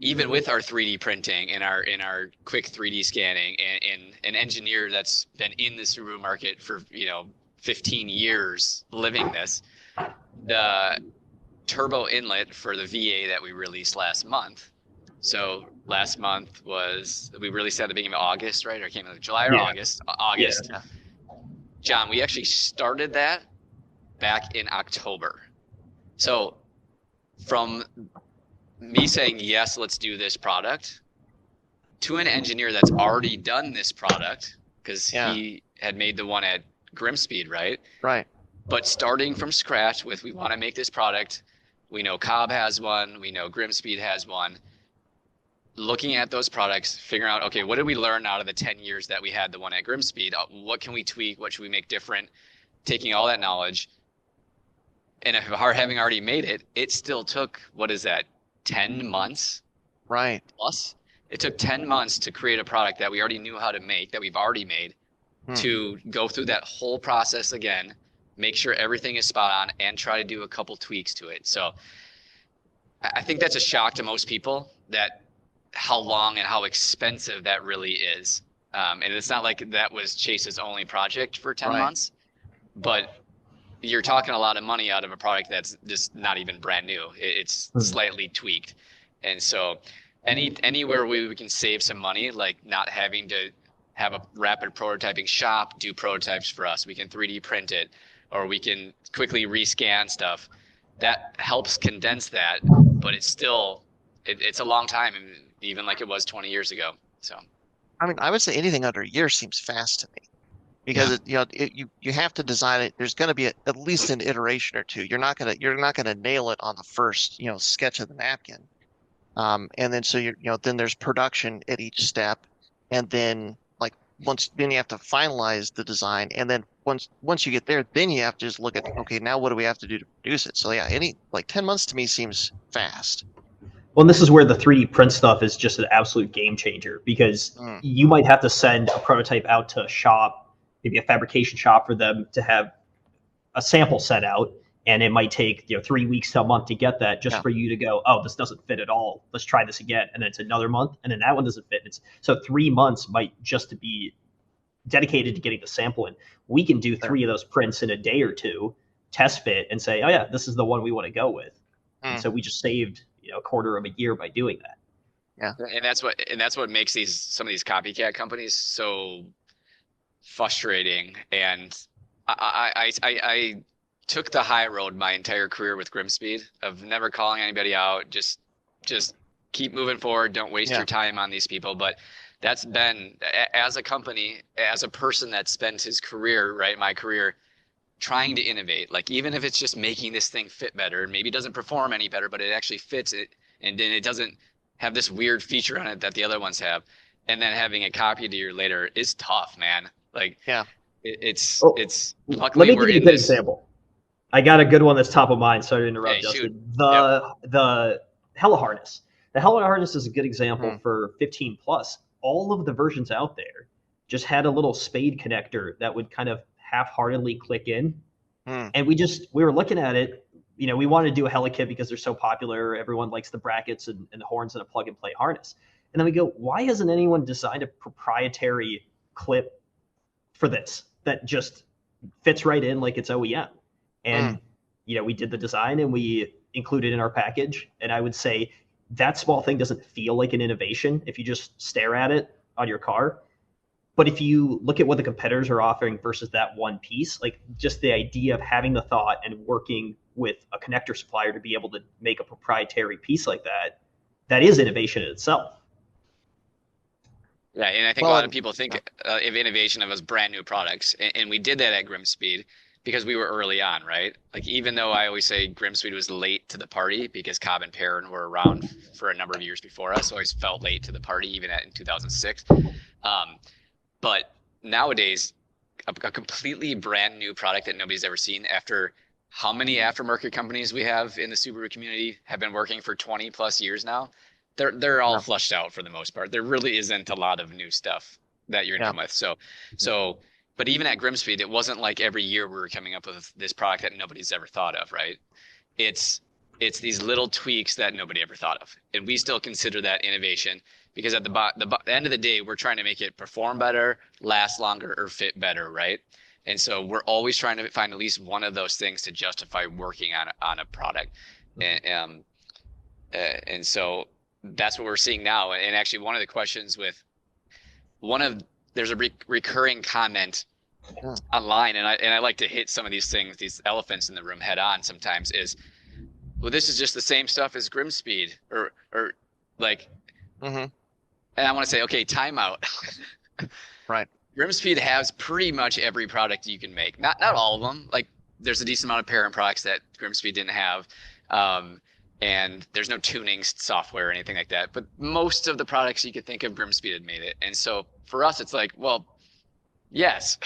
even with our 3D printing and our quick 3D scanning and an engineer that's been in the Subaru market for 15 years living this, the turbo inlet for the VA that we released last month. So last month we released at the beginning of August, right? Or it came in July or August. August. Yeah. John, we actually started that back in October. So from me saying, yes, let's do this product, to an engineer that's already done this product, because he had made the one at GrimmSpeed, right? Right. But starting from scratch with, we want to make this product. We know Cobb has one. We know GrimmSpeed has one. Looking at those products, figuring out, okay, what did we learn out of the 10 years that we had the one at GrimmSpeed? What can we tweak? What should we make different? Taking all that knowledge. And if having already made it, it still took, 10 months? Right. Plus? It took 10 months to create a product that we already knew how to make, that we've already made, to go through that whole process again, make sure everything is spot on, and try to do a couple tweaks to it. So I think that's a shock to most people, that how long and how expensive that really is. And it's not like that was Chase's only project for 10 months, but you're talking a lot of money out of a product that's just not even brand new. It's slightly tweaked. And so anywhere we can save some money, like not having to have a rapid prototyping shop do prototypes for us, we can 3D print it, or we can quickly rescan stuff. That helps condense that, but it's still, it's a long time, even like it was 20 years ago. So, I mean, I would say anything under a year seems fast to me, because you have to design it. There's going to be at least an iteration or two. You're not gonna nail it on the first sketch of the napkin, and then so then there's production at each step, and then then you have to finalize the design, and then once you get there, then you have to just look at, okay, now what do we have to do to produce it? So 10 months to me seems fast. Well, and this is where the 3D print stuff is just an absolute game changer, because you might have to send a prototype out to a shop, maybe a fabrication shop, for them to have a sample set out, and it might take 3 weeks to a month to get that, just for you to go, oh, this doesn't fit at all, let's try this again, and then it's another month, and then that one doesn't fit. So 3 months might just to be dedicated to getting the sample in. We can do 3 of those prints in a day or two, test fit, and say, oh yeah, this is the one we want to go with. And so we just saved a quarter of a year by doing that. Yeah, and that's what makes some of these copycat companies so frustrating. And I took the high road my entire career with GrimmSpeed of never calling anybody out, just keep moving forward, don't waste your time on these people. But that's been, as a company, as a person that spent his career, right, my career, trying to innovate, like even if it's just making this thing fit better, maybe it doesn't perform any better, but it actually fits it, and then it doesn't have this weird feature on it that the other ones have, and then having it copied a year later is tough, man. Like, it's luckily let me give you a good example. I got a good one that's top of mind. Sorry to interrupt, Justin. The Hella harness. The Hella harness is a good example for 15 plus. All of the versions out there just had a little spade connector that would kind of half-heartedly click in, and we were looking at it. We wanted to do a Hella kit because they're so popular. Everyone likes the brackets and the horns and a plug-and-play harness. And then we go, why hasn't anyone designed a proprietary clip for this that just fits right in like it's OEM? And we did the design and we included it in our package. And I would say that small thing doesn't feel like an innovation if you just stare at it on your car. But if you look at what the competitors are offering versus that one piece, like just the idea of having the thought and working with a connector supplier to be able to make a proprietary piece like that, that is innovation in itself. Yeah, and I think a lot of people think of innovation as brand new products, and we did that at GrimmSpeed because we were early on, right? Like, even though I always say GrimmSpeed was late to the party because Cobb and Perrin were around for a number of years before us, so I always felt late to the party, even in 2006. But nowadays, a completely brand new product that nobody's ever seen, after how many aftermarket companies we have in the Subaru community have been working for 20 plus years now, they're all flushed out for the most part. There really isn't a lot of new stuff that you're gonna come with. So But even at GrimmSpeed, it wasn't like every year we were coming up with this product that nobody's ever thought of, right? It's these little tweaks that nobody ever thought of, and we still consider that innovation because at the end of the day, we're trying to make it perform better, last longer, or fit better, right? And so we're always trying to find at least one of those things to justify working on a product, and so that's what we're seeing now. And actually, one of the questions with there's a recurring comment online, and I like to hit some of these things, these elephants in the room head on sometimes, is, well, this is just the same stuff as GrimmSpeed or like, and I want to say, okay, time out. Right. GrimmSpeed has pretty much every product you can make. Not all of them. Like, there's a decent amount of parent products that GrimmSpeed didn't have. And there's no tuning software or anything like that. But most of the products you could think of, GrimmSpeed had made it. And so for us, it's like, well, yes,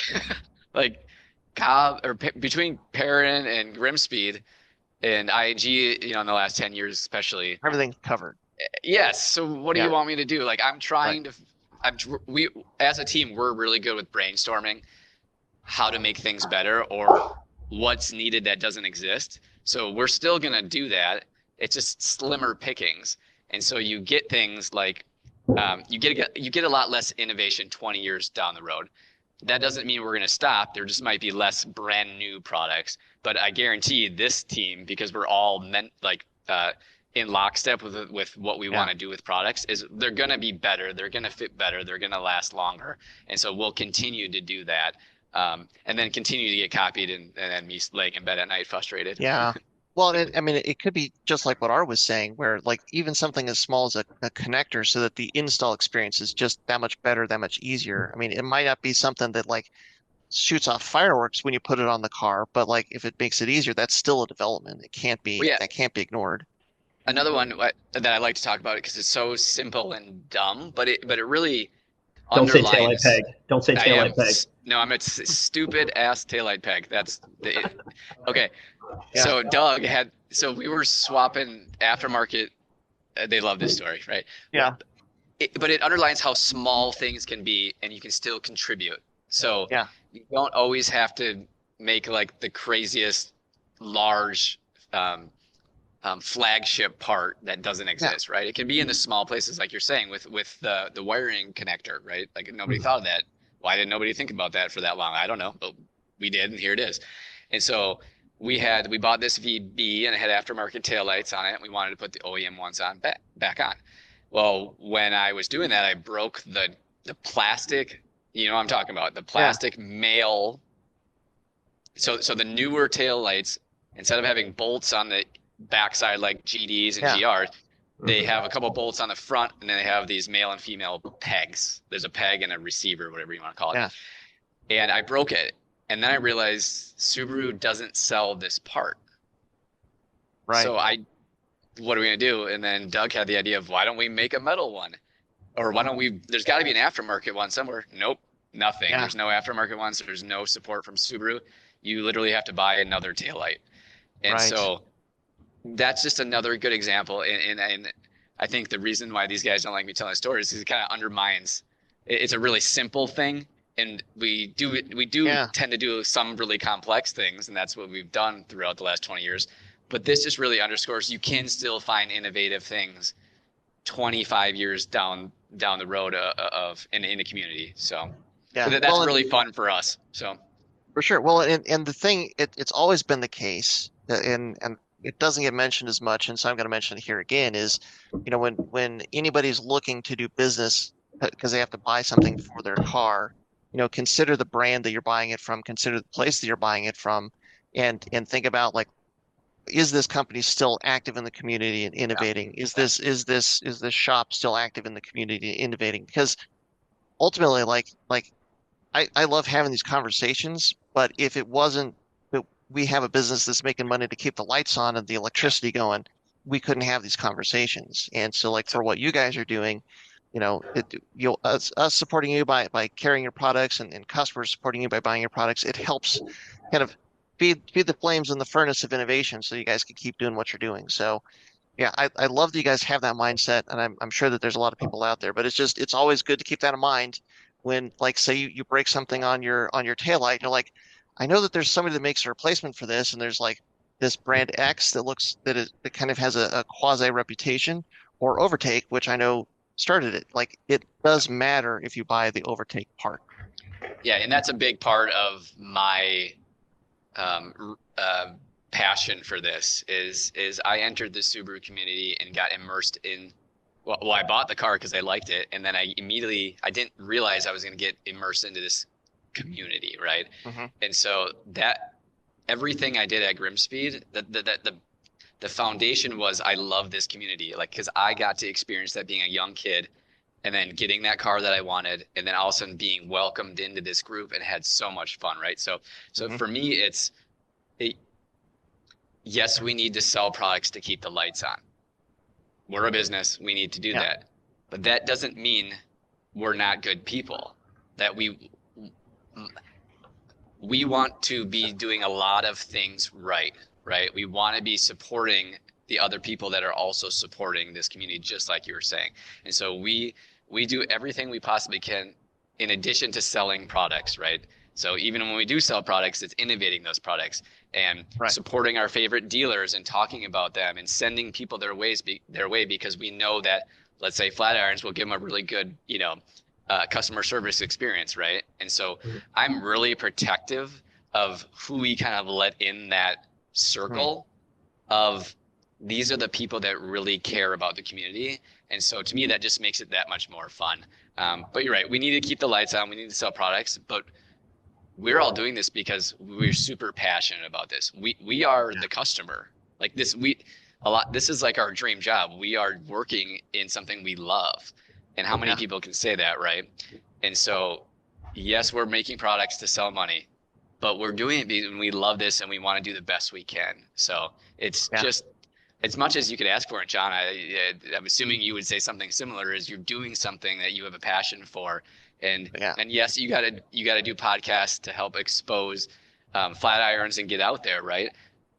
like between Parent and GrimmSpeed and ING, in the last 10 years, especially, everything covered. Yes. So what do you want me to do? Like, I'm trying to, we, as a team, we're really good with brainstorming how to make things better or what's needed that doesn't exist. So we're still going to do that. It's just slimmer pickings. And so you get things like, you get a lot less innovation 20 years down the road. That doesn't mean we're going to stop. There just might be less brand new products. But I guarantee this team, because we're all in lockstep with what we want to do with products, is they're going to be better. They're going to fit better. They're going to last longer. And so we'll continue to do that. And then continue to get copied and then me laying in bed at night frustrated. Yeah. Well, it could be just like what Art was saying, where like even something as small as a connector, so that the install experience is just that much better, that much easier. I mean, it might not be something that like shoots off fireworks when you put it on the car, but like if it makes it easier, that's still a development. It can't be that can't be ignored. Another one that I like to talk about because it's so simple and dumb, but it really Don't say underlines. taillight peg. Don't say taillight peg. No, I'm a stupid ass taillight peg. That's okay. Yeah. So we were swapping aftermarket. They love this story, right? Yeah. But it underlines how small things can be, and you can still contribute. So you don't always have to make like the craziest large flagship part that doesn't exist, right? It can be in the small places, like you're saying, with the wiring connector, right? Like nobody thought of that. Why did nobody think about that for that long? I don't know, but we did, and here it is. And so we bought this VB, and it had aftermarket taillights on it, and we wanted to put the OEM ones on back on. Well, when I was doing that, I broke the plastic. You know what I'm talking about, the plastic male. So the newer taillights, instead of having bolts on the backside like GDs and GRs, they have a couple bolts on the front, and then they have these male and female pegs. There's a peg and a receiver, whatever you want to call it. Yeah. And I broke it, and then I realized Subaru doesn't sell this part. Right. So what are we gonna do? And then Doug had the idea of, why don't we make a metal one? Or why don't we, there's got to be an aftermarket one somewhere. Nope, nothing. Yeah. There's no aftermarket ones. So there's no support from Subaru. You literally have to buy another taillight. And so that's just another good example. And I think the reason why these guys don't like me telling stories is it kind of undermines, it's a really simple thing. And we do tend to do some really complex things. And that's what we've done throughout the last 20 years. But this just really underscores you can still find innovative things 25 years down the road in the community. So that's really fun for us. So for sure. Well, and the thing, it's always been the case, and it doesn't get mentioned as much, and so I'm going to mention it here again, is, when anybody's looking to do business because they have to buy something for their car, consider the brand that you're buying it from, consider the place that you're buying it from, and think about, like, is this company still active in the community and innovating? Is this shop still active in the community and innovating? Because ultimately, like I love having these conversations, but if it wasn't that we have a business that's making money to keep the lights on and the electricity going, we couldn't have these conversations. And so, like, for what you guys are doing, us supporting you by carrying your products, and customers supporting you by buying your products, it helps kind of feed the flames in the furnace of innovation, so you guys can keep doing what you're doing. So I love that you guys have that mindset, and I'm sure that there's a lot of people out there, but it's always good to keep that in mind. when, like, say you break something on your taillight, and you're like, I know that there's somebody that makes a replacement for this, and there's like this brand X that kind of has a quasi reputation, or Overtake, which I know started it. Like, it does matter if you buy the Overtake part. Yeah, and that's a big part of my passion for this is I entered the Subaru community and got immersed in. Well, I bought the car because I liked it, and then I didn't realize I was going to get immersed into this community, right? Mm-hmm. And so that everything I did at GrimmSpeed, the foundation was I love this community, like because I got to experience that being a young kid, and then getting that car that I wanted, and then all of a sudden being welcomed into this group and had so much fun, right? So Mm-hmm. for me, yes, we need to sell products to keep the lights on. We're a business. We need to do that. But that doesn't mean we're not good people. That we want to be doing a lot of things right? We want to be supporting the other people that are also supporting this community, just like you were saying. And so we do everything we possibly can in addition to selling products, right? So even when we do sell products, it's innovating those products and supporting our favorite dealers and talking about them and sending people their way because we know that, let's say, Flatirons will give them a really good, customer service experience, right? And so I'm really protective of who we kind of let in that circle of these are the people that really care about the community. And so to me, that just makes it that much more fun. But you're right. We need to keep the lights on. We need to sell products, but we're all doing this because we're super passionate about this. We are the customer. Like this, this is like our dream job. We are working in something we love. And how many people can say that, right? And so, yes, we're making products to sell money, but we're doing it because we love this and we want to do the best we can. So it's just as much as you could ask for it, John. I'm assuming you would say something similar. Is you're doing something that you have a passion for, and yes, you gotta do podcasts to help expose Flatirons and get out there, right?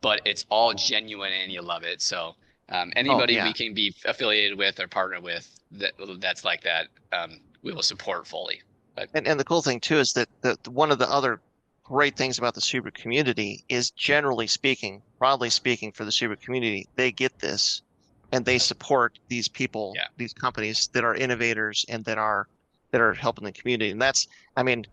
But it's all genuine and you love it. So anybody we can be affiliated with or partner with that's like that, we will support fully. But and the cool thing too is that one of the other great things about the Subaru community is, generally speaking, broadly speaking, for the Subaru community, they get this and they support these people, these companies that are innovators and that are helping the community. And that's, I mean,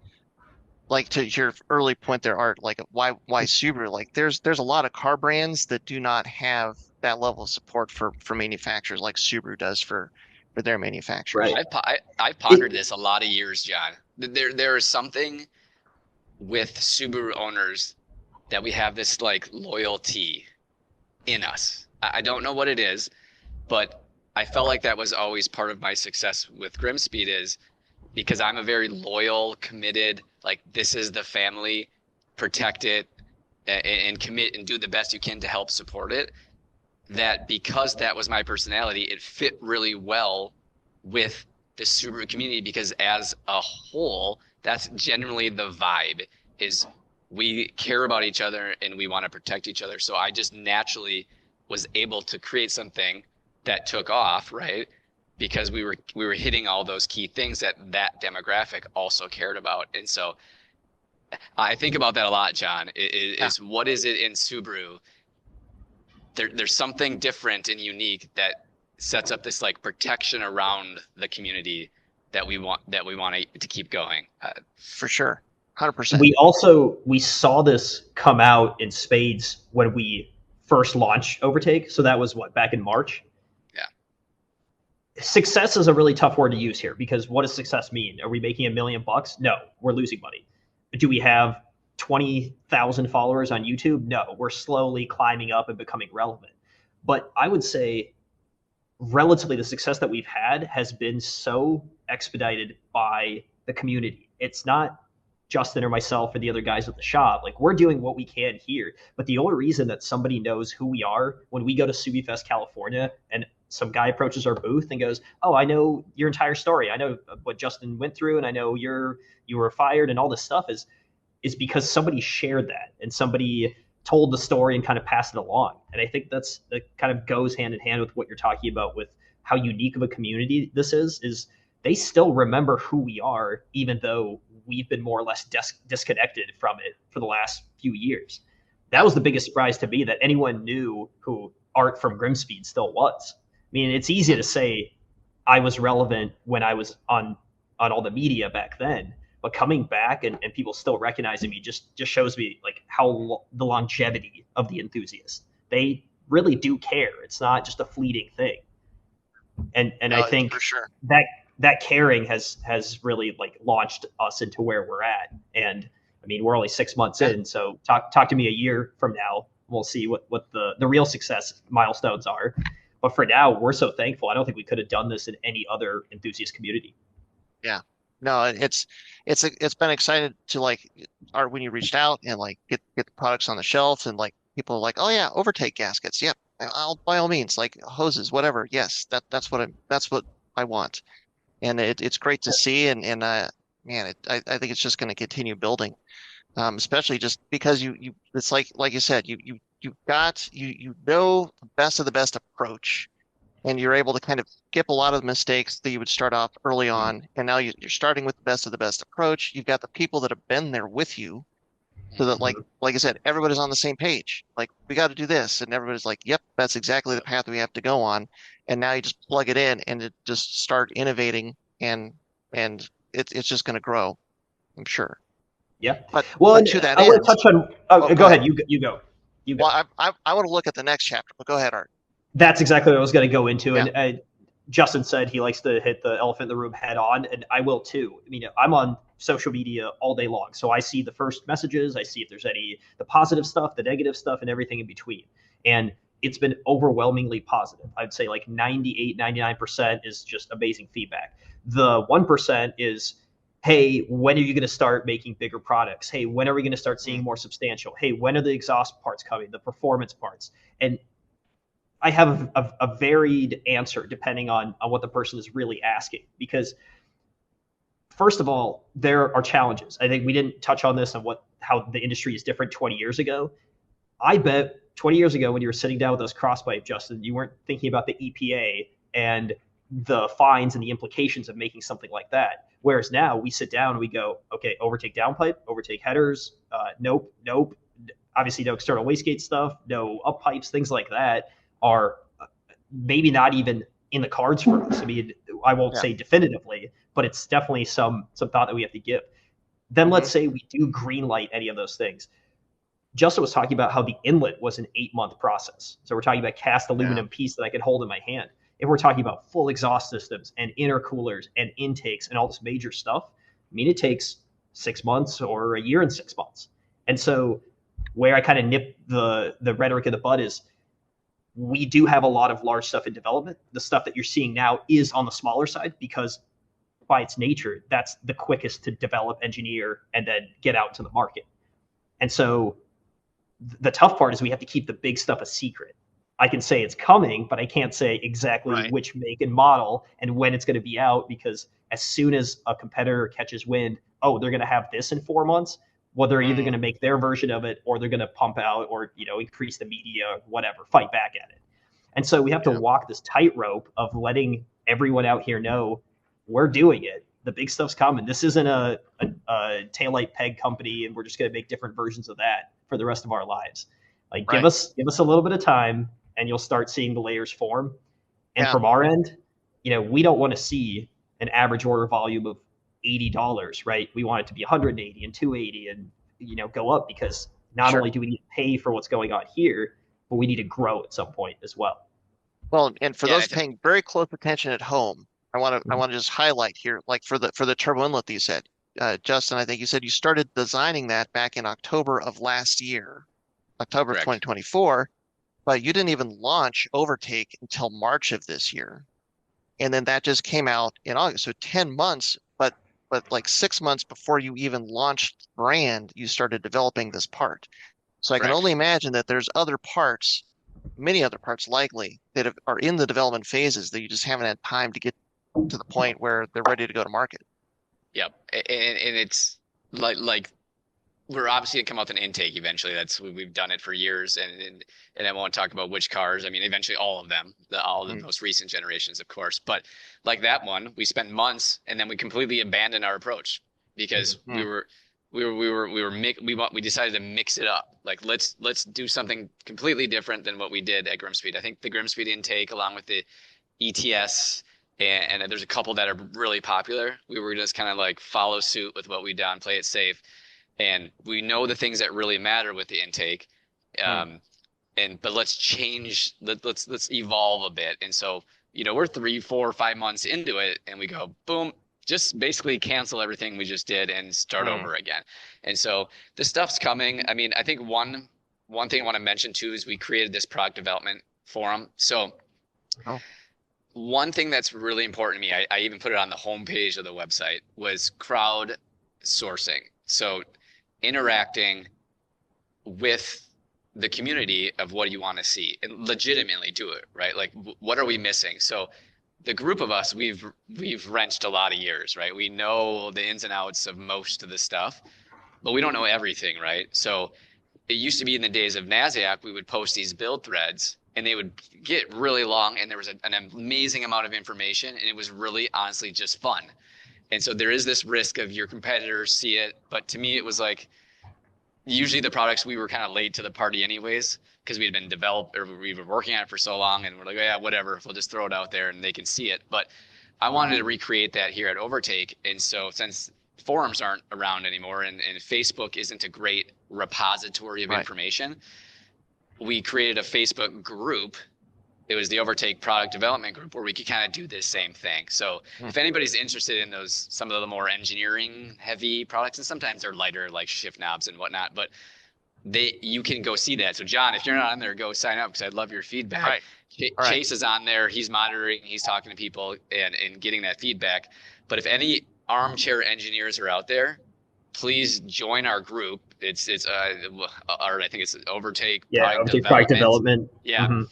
like, to your early point there, Art, like why Subaru? Like there's a lot of car brands that do not have that level of support for manufacturers like Subaru does for their manufacturers. Right. I've pondered this a lot of years, John. There is something with Subaru owners that we have this like loyalty in us. I don't know what it is, but I felt like that was always part of my success with GrimmSpeed, is because I'm a very loyal, committed, like this is the family, protect it and commit and do the best you can to help support it. That because that was my personality, it fit really well with the Subaru community, because as a whole, that's generally the vibe, is we care about each other and we want to protect each other. So I just naturally was able to create something that took off, right? Because we were hitting all those key things that demographic also cared about. And so I think about that a lot, John, is what is it in Subaru? There's something different and unique that sets up this like protection around the community that we want to keep going. For sure. 100%. We saw this come out in spades when we first launched Overtake. So that was back in March. Yeah. Success is a really tough word to use here, because what does success mean? Are we making $1 million? No, we're losing money. But do we have 20,000 followers on YouTube? No, we're slowly climbing up and becoming relevant. But I would say relatively the success that we've had has been so expedited by the community. It's not Justin or myself or the other guys at the shop. Like, we're doing what we can here. But the only reason that somebody knows who we are when we go to SubiFest California and some guy approaches our booth and goes, "Oh, I know your entire story. I know what Justin went through, and I know you were fired and all this stuff," is because somebody shared that and somebody told the story and kind of passed it along. And I think that kind of goes hand in hand with what you're talking about with how unique of a community this is they still remember who we are, even though we've been more or less disconnected from it for the last few years. That was the biggest surprise to me, that anyone knew who Art from GrimmSpeed still was. I mean, it's easy to say I was relevant when I was on all the media back then, but coming back and people still recognizing me just shows me like how the longevity of the enthusiasts. They really do care. It's not just a fleeting thing. And I think for sure. that caring has really like launched us into where we're at. And I mean, we're only 6 months in, so talk to me a year from now. We'll see what the real success milestones are. But for now, we're so thankful. I don't think we could have done this in any other enthusiast community. Yeah. No, it's been exciting to like Art, when you reached out and like get the products on the shelf, and like people are like, oh yeah, Overtake gaskets. Yep. I'll by all means, like hoses, whatever. Yes, that's what I want. And it's great to see, and man, I think it's just going to continue building. Especially just because you it's like you said, you know the best of the best approach, and you're able to kind of skip a lot of the mistakes that you would start off early on, and now you're starting with the best of the best approach. You've got the people that have been there with you, so that like I said, everybody's on the same page. Like, we got to do this, and everybody's like, yep, that's exactly the path we have to go on. And now you just plug it in, and it just start innovating, and it's just going to grow, I'm sure. Yeah. But to that I end, want to touch on. Go ahead. You go. well, I want to look at the next chapter, but go ahead, Art. That's exactly what I was going to go into. Yeah. And Justin said he likes to hit the elephant in the room head on, and I will too. I mean, I'm on social media all day long, so I see the first messages. I see if there's the positive stuff, the negative stuff, and everything in between. And it's been overwhelmingly positive. I'd say like 98, 99% is just amazing feedback. The 1% is, hey, when are you going to start making bigger products? Hey, when are we going to start seeing more substantial? Hey, when are the exhaust parts coming, the performance parts? And I have a varied answer depending on what the person is really asking. Because first of all, there are challenges. I think we didn't touch on this and how the industry is different 20 years ago. I bet 20 years ago, when you were sitting down with those crosspipe, Justin, you weren't thinking about the EPA and the fines and the implications of making something like that. Whereas now we sit down and we go, okay, overtake downpipe, overtake headers, nope. Obviously, no external wastegate stuff, no up pipes, things like that are maybe not even in the cards for us. I mean, I won't say definitively, but it's definitely some thought that we have to give. Then let's say we do green light any of those things. Justin was talking about how the inlet was an 8-month process. So we're talking about cast aluminum piece that I can hold in my hand. If we're talking about full exhaust systems and intercoolers and intakes and all this major stuff, I mean, it takes 6 months or a year and 6 months. And so where I kind of nip the rhetoric in the bud is, we do have a lot of large stuff in development. The stuff that you're seeing now is on the smaller side because by its nature, that's the quickest to develop, engineer, and then get out to the market. And so the tough part is we have to keep the big stuff a secret. I can say it's coming, but I can't say exactly which make and model and when it's going to be out, because as soon as a competitor catches wind, oh, they're going to have this in 4 months. Well, they're either going to make their version of it, or they're going to pump out, or increase the media, whatever, fight back at it. And so we have to walk this tightrope of letting everyone out here know we're doing it. The big stuff's coming. This isn't a taillight peg company, and we're just going to make different versions of that for the rest of our lives. Like, give us a little bit of time, and you'll start seeing the layers form. And from our end, we don't want to see an average order volume of $80, right? We want it to be 180 and 280 and go up, because not only do we need to pay for what's going on here, but we need to grow at some point as well. Well, and for those paying very close attention at home, I want to just highlight here, like for the turbo inlet that you said, Justin, I think you said you started designing that back in October of last year, October of 2024, but you didn't even launch Overtake until March of this year. And then that just came out in August. So 10 months, but like 6 months before you even launched the brand, you started developing this part. So I can only imagine that there's other parts, many other parts likely, that are in the development phases that you just haven't had time to get to the point where they're ready to go to market. Yep. And it's like we're obviously gonna come out with an intake eventually. We've done it for years, and I won't talk about which cars. I mean, eventually all of them, all the most recent generations, of course. But like that one, we spent months, and then we completely abandoned our approach because we decided to mix it up. Like let's do something completely different than what we did at GrimmSpeed. I think the GrimmSpeed intake, along with the ETS, and there's a couple that are really popular. We were just kind of like follow suit with what we done, play it safe. And we know the things that really matter with the intake, but let's change. Let's evolve a bit. And so we're 3, 4, 5 months into it, and we go boom, just basically cancel everything we just did and start over again. And so the stuff's coming. I mean, I think one thing I want to mention too is we created this product development forum. So one thing that's really important to me, I even put it on the homepage of the website, was crowd sourcing. So interacting with the community of what you want to see and legitimately do it, right? Like what are we missing? So the group of us, we've wrenched a lot of years, right? We know the ins and outs of most of the stuff, but we don't know everything, right? So it used to be in the days of NASDAQ, we would post these build threads and they would get really long, and there was an amazing amount of information, and it was really honestly just fun. And so there is this risk of your competitors see it. But to me, it was like usually the products, we were kind of late to the party anyways, because we were working on it for so long, and we're like, oh, yeah, whatever, we'll just throw it out there and they can see it. But I wanted to recreate that here at Overtake. And so since forums aren't around anymore and Facebook isn't a great repository of information, we created a Facebook group. It was the Overtake product development group where we could kind of do this same thing. So if anybody's interested in some of the more engineering heavy products, and sometimes they're lighter, like shift knobs and whatnot, but you can go see that. So John, if you're not on there, go sign up, because I'd love your feedback. Right. Chase is on there. He's monitoring, he's talking to people and getting that feedback. But if any armchair engineers are out there, please join our group. I think it's Overtake product development. Yeah. Mm-hmm.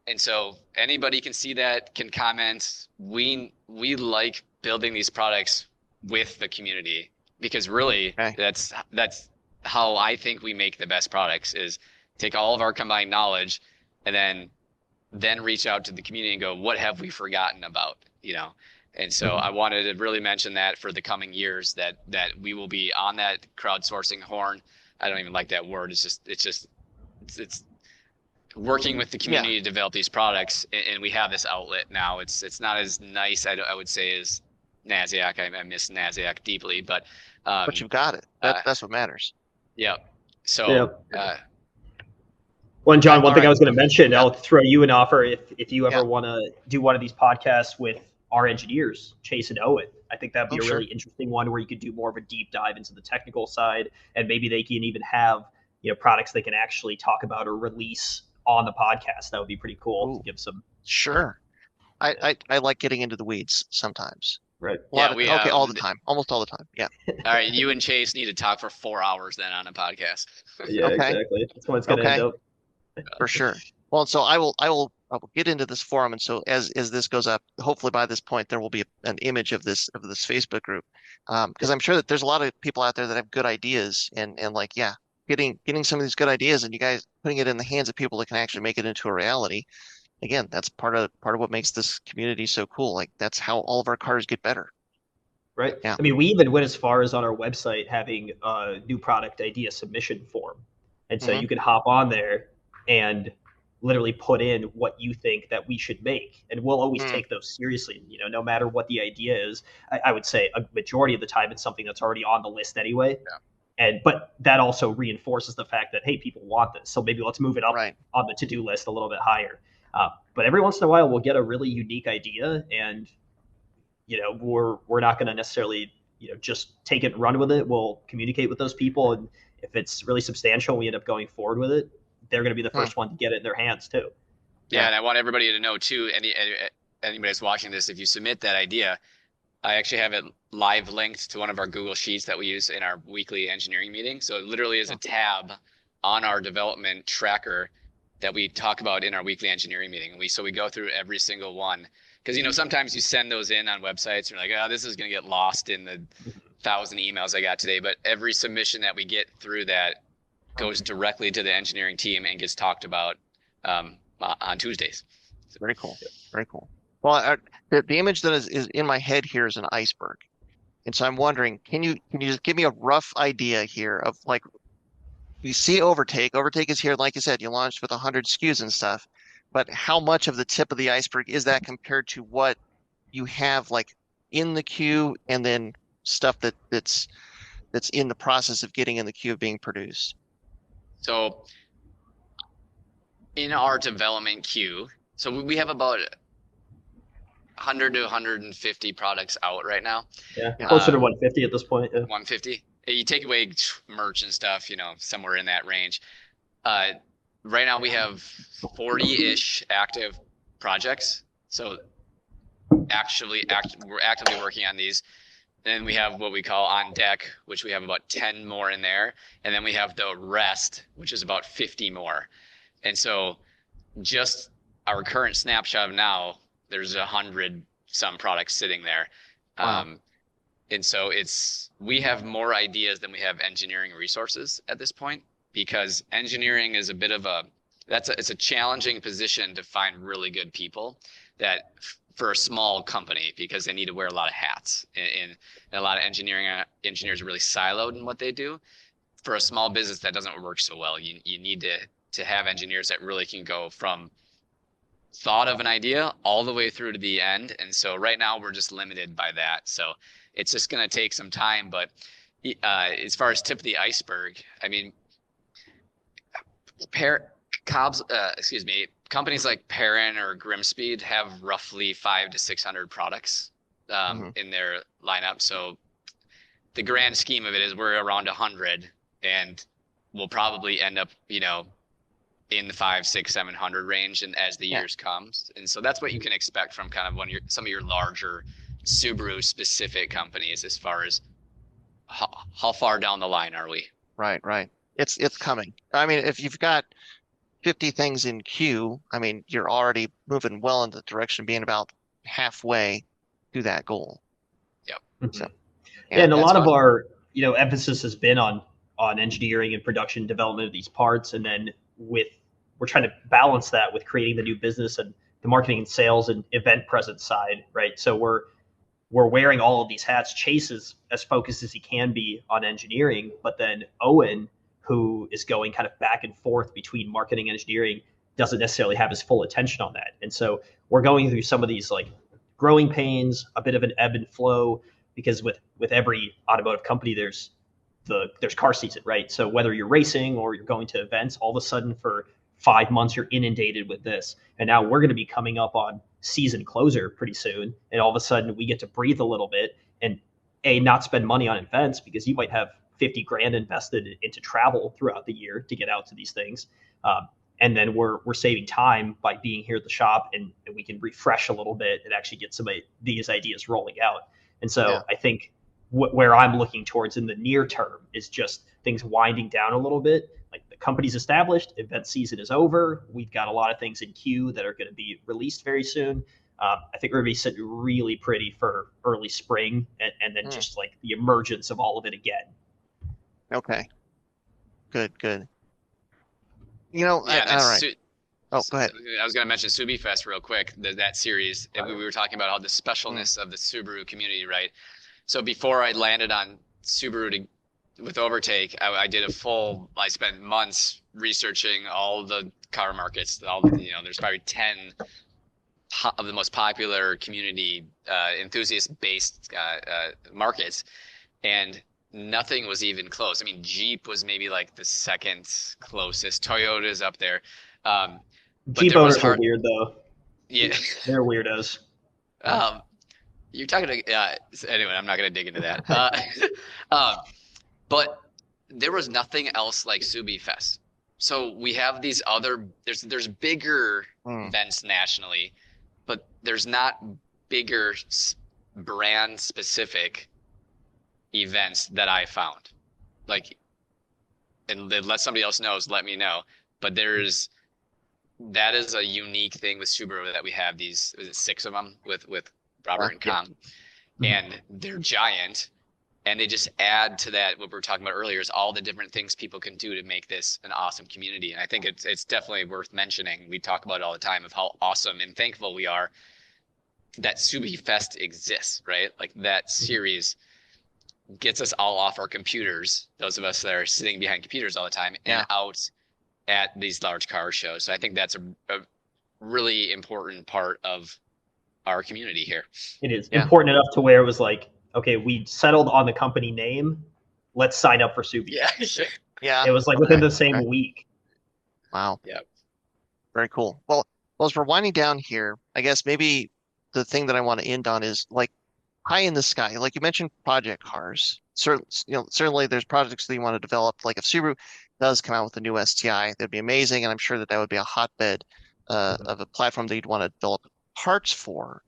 And so anybody can see that, can comment. We like building these products with the community, because really that's how I think we make the best products, is take all of our combined knowledge and then reach out to the community and go, what have we forgotten about, And so I wanted to really mention that for the coming years, that we will be on that crowdsourcing horn. I don't even like that word. It's working with the community to develop these products, and we have this outlet now. It's not as nice, I would say, as NASDAQ. I miss NASDAQ deeply, but you've got it. That's what matters. Yeah. So. Well, and John, one thing I was going to mention, I'll throw you an offer if you ever want to do one of these podcasts with our engineers, Chase and Owen. I think that'd be a really interesting one where you could do more of a deep dive into the technical side, and maybe they can even have products they can actually talk about or release on the podcast. That would be pretty cool to give some. Sure. I like getting into the weeds sometimes. Right. All the time. Almost all the time. Yeah. All right. You and Chase need to talk for 4 hours then on a podcast. Yeah, exactly. That's what it's going to end up. For sure. Well, so I will get into this forum, and so as this goes up, hopefully by this point there will be an image of this Facebook group, because I'm sure that there's a lot of people out there that have good ideas, and getting some of these good ideas and you guys putting it in the hands of people that can actually make it into a reality. Again, that's part of what makes this community so cool. Like that's how all of our cars get better. Right. Yeah. I mean, we even went as far as on our website having a new product idea submission form, and so you can hop on there and literally put in what you think that we should make, and we'll always take those seriously. No matter what the idea is, I would say a majority of the time it's something that's already on the list anyway. Yeah. But that also reinforces the fact that, hey, people want this, so maybe let's move it up on the to-do list a little bit higher. But every once in a while we'll get a really unique idea, and we're not going to necessarily just take it and run with it. We'll communicate with those people, and if it's really substantial, we end up going forward with it. They're going to be the first one to get it in their hands too. Yeah, and I want everybody to know too, anybody that's watching this, if you submit that idea, I actually have it live linked to one of our Google Sheets that we use in our weekly engineering meeting. So it literally is a tab on our development tracker that we talk about in our weekly engineering meeting. So we go through every single one, because sometimes you send those in on websites and you're like, oh, this is going to get lost in 1,000 emails I got today, but every submission that we get through that goes directly to the engineering team and gets talked about on Tuesdays. Very cool. Very cool. Well, the image that is in my head here is an iceberg. And so I'm wondering, can you just give me a rough idea here of like, you see Overtake. Overtake is here, like you said, you launched with 100 SKUs and stuff, but how much of the tip of the iceberg is that compared to what you have like in the queue and then stuff that's in the process of getting in the queue of being produced? So in our development queue, so we have about 100 to 150 products out right now. Yeah, closer to 150 at this point. Yeah. 150. You take away merch and stuff, somewhere in that range. Right now we have 40-ish active projects. So we're actively working on these. Then we have what we call on deck, which we have about 10 more in there. And then we have the rest, which is about 50 more. And so just our current snapshot of now, there's 100 some products sitting there. Wow. And so we have more ideas than we have engineering resources at this point, because engineering is a bit of it's a challenging position to find really good people that for a small company, because they need to wear a lot of hats, and a lot of engineers are really siloed in what they do. For a small business, that doesn't work so well. You need to have engineers that really can go from thought of an idea all the way through to the end. And so right now we're just limited by that. So it's just going to take some time. But as far as tip of the iceberg, I mean, companies like Perrin or GrimmSpeed have roughly 500 to 600 products in their lineup. So the grand scheme of it is we're around 100, and we'll probably end up, in the 500, 600, 700 range, and as the years comes. And so that's what you can expect from kind of some of your larger Subaru specific companies, as far as how far down the line are we? Right. It's coming. I mean, if you've got 50 things in queue, I mean, you're already moving well in the direction of being about halfway to that goal. Yep. So, and a lot of our, emphasis has been on engineering and production development of these parts, and then we're trying to balance that with creating the new business and the marketing and sales and event presence side, right? So we're wearing all of these hats. Chase is as focused as he can be on engineering, but then Owen, who is going kind of back and forth between marketing and engineering, doesn't necessarily have his full attention on that. And so we're going through some of these like growing pains, a bit of an ebb and flow, because with every automotive company, there's car season, right? So whether you're racing or you're going to events, all of a sudden for 5 months, you're inundated with this. And now we're going to be coming up on season closer pretty soon. And all of a sudden we get to breathe a little bit and not spend money on events, because you might have 50 grand invested into travel throughout the year to get out to these things. And then we're saving time by being here at the shop, and we can refresh a little bit and actually get some of these ideas rolling out. And so I think where I'm looking towards in the near term is just things winding down a little bit. Like the company's established, event season is over. We've got a lot of things in queue that are going to be released very soon. I think we're going to be sitting really pretty for early spring, and then just like the emergence of all of it again. Okay. Good. Yeah, all right. Go ahead. I was going to mention SubiFest real quick, that series. We were talking about how the specialness of the Subaru community, right? So before I landed on Subaru with Overtake, I spent months researching all the car markets. There's probably 10 of the most popular community enthusiast-based markets, and nothing was even close. I mean, Jeep was maybe like the second closest. Toyota's up there. Jeep owners are weird, though. Yeah. They're weirdos. You're talking to anyway, I'm not going to dig into that. But there was nothing else like SubiFest. So we have these other there's bigger events nationally, but there's not bigger brand specific events that I found. Like, and unless somebody else knows, let me know. But that is a unique thing with Subaru, that we have these 6 of them with Robert and Kong, and they're giant, and they just add to that what we were talking about earlier is all the different things people can do to make this an awesome community. And I think it's definitely worth mentioning. We talk about it all the time of how awesome and thankful we are that Subi Fest exists, right? Like that series gets us all off our computers, those of us that are sitting behind computers all the time, and out at these large car shows. So I think that's a really important part of our community here. It is important enough to where it was like, okay, we settled on the company name. Let's sign up for Subi. Yeah. It was like within the same week. Wow. Yeah. Very cool. Well, as we're winding down here, I guess maybe the thing that I want to end on is like high in the sky. Like you mentioned project cars. Certainly there's projects that you want to develop. Like if Subaru does come out with a new STI, that'd be amazing. And I'm sure that would be a hotbed of a platform that you'd want to develop parts for.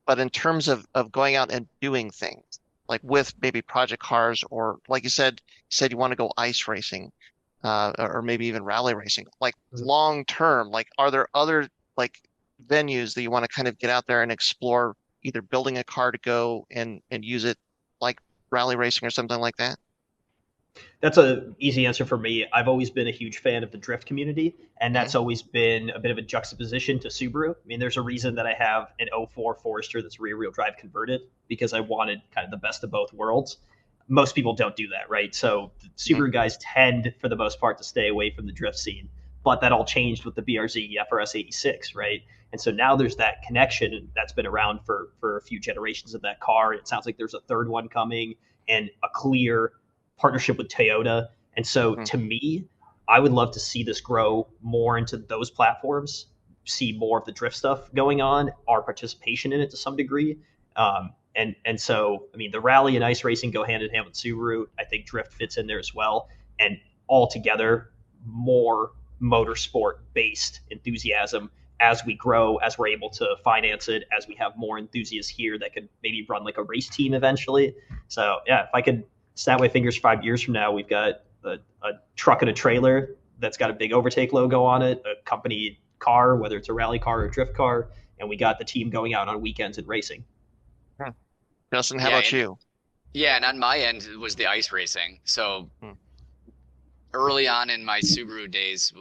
But in terms of going out and doing things, like with maybe project cars, or like you said you want to go ice racing, or maybe even rally racing, like long term, like are there other like venues that you want to kind of get out there and explore, either building a car to go and use it like rally racing or something like that? That's an easy answer for me. I've always been a huge fan of the drift community, and that's always been a bit of a juxtaposition to Subaru. I mean, there's a reason that I have an '04 Forester that's rear-wheel drive converted, because I wanted kind of the best of both worlds. Most people don't do that, right? So Subaru guys tend, for the most part, to stay away from the drift scene. But that all changed with the BRZ FRS 86, right? And so now there's that connection that's been around for a few generations of that car. It sounds like there's a third one coming, and a clear partnership with Toyota. And so to me, I would love to see this grow more into those platforms, see more of the drift stuff going on, our participation in it to some degree. And so, I mean, the rally and ice racing go hand in hand with Subaru. I think drift fits in there as well. And altogether, more motorsport-based enthusiasm as we grow, as we're able to finance it, as we have more enthusiasts here that could maybe run like a race team eventually. So yeah, if I could snap my fingers 5 years from now, we've got a truck and a trailer that's got a big Overtake logo on it, a company car, whether it's a rally car or a drift car, and we got the team going out on weekends and racing. Justin, how about you? Yeah, and on my end was the ice racing. So early on in my Subaru days,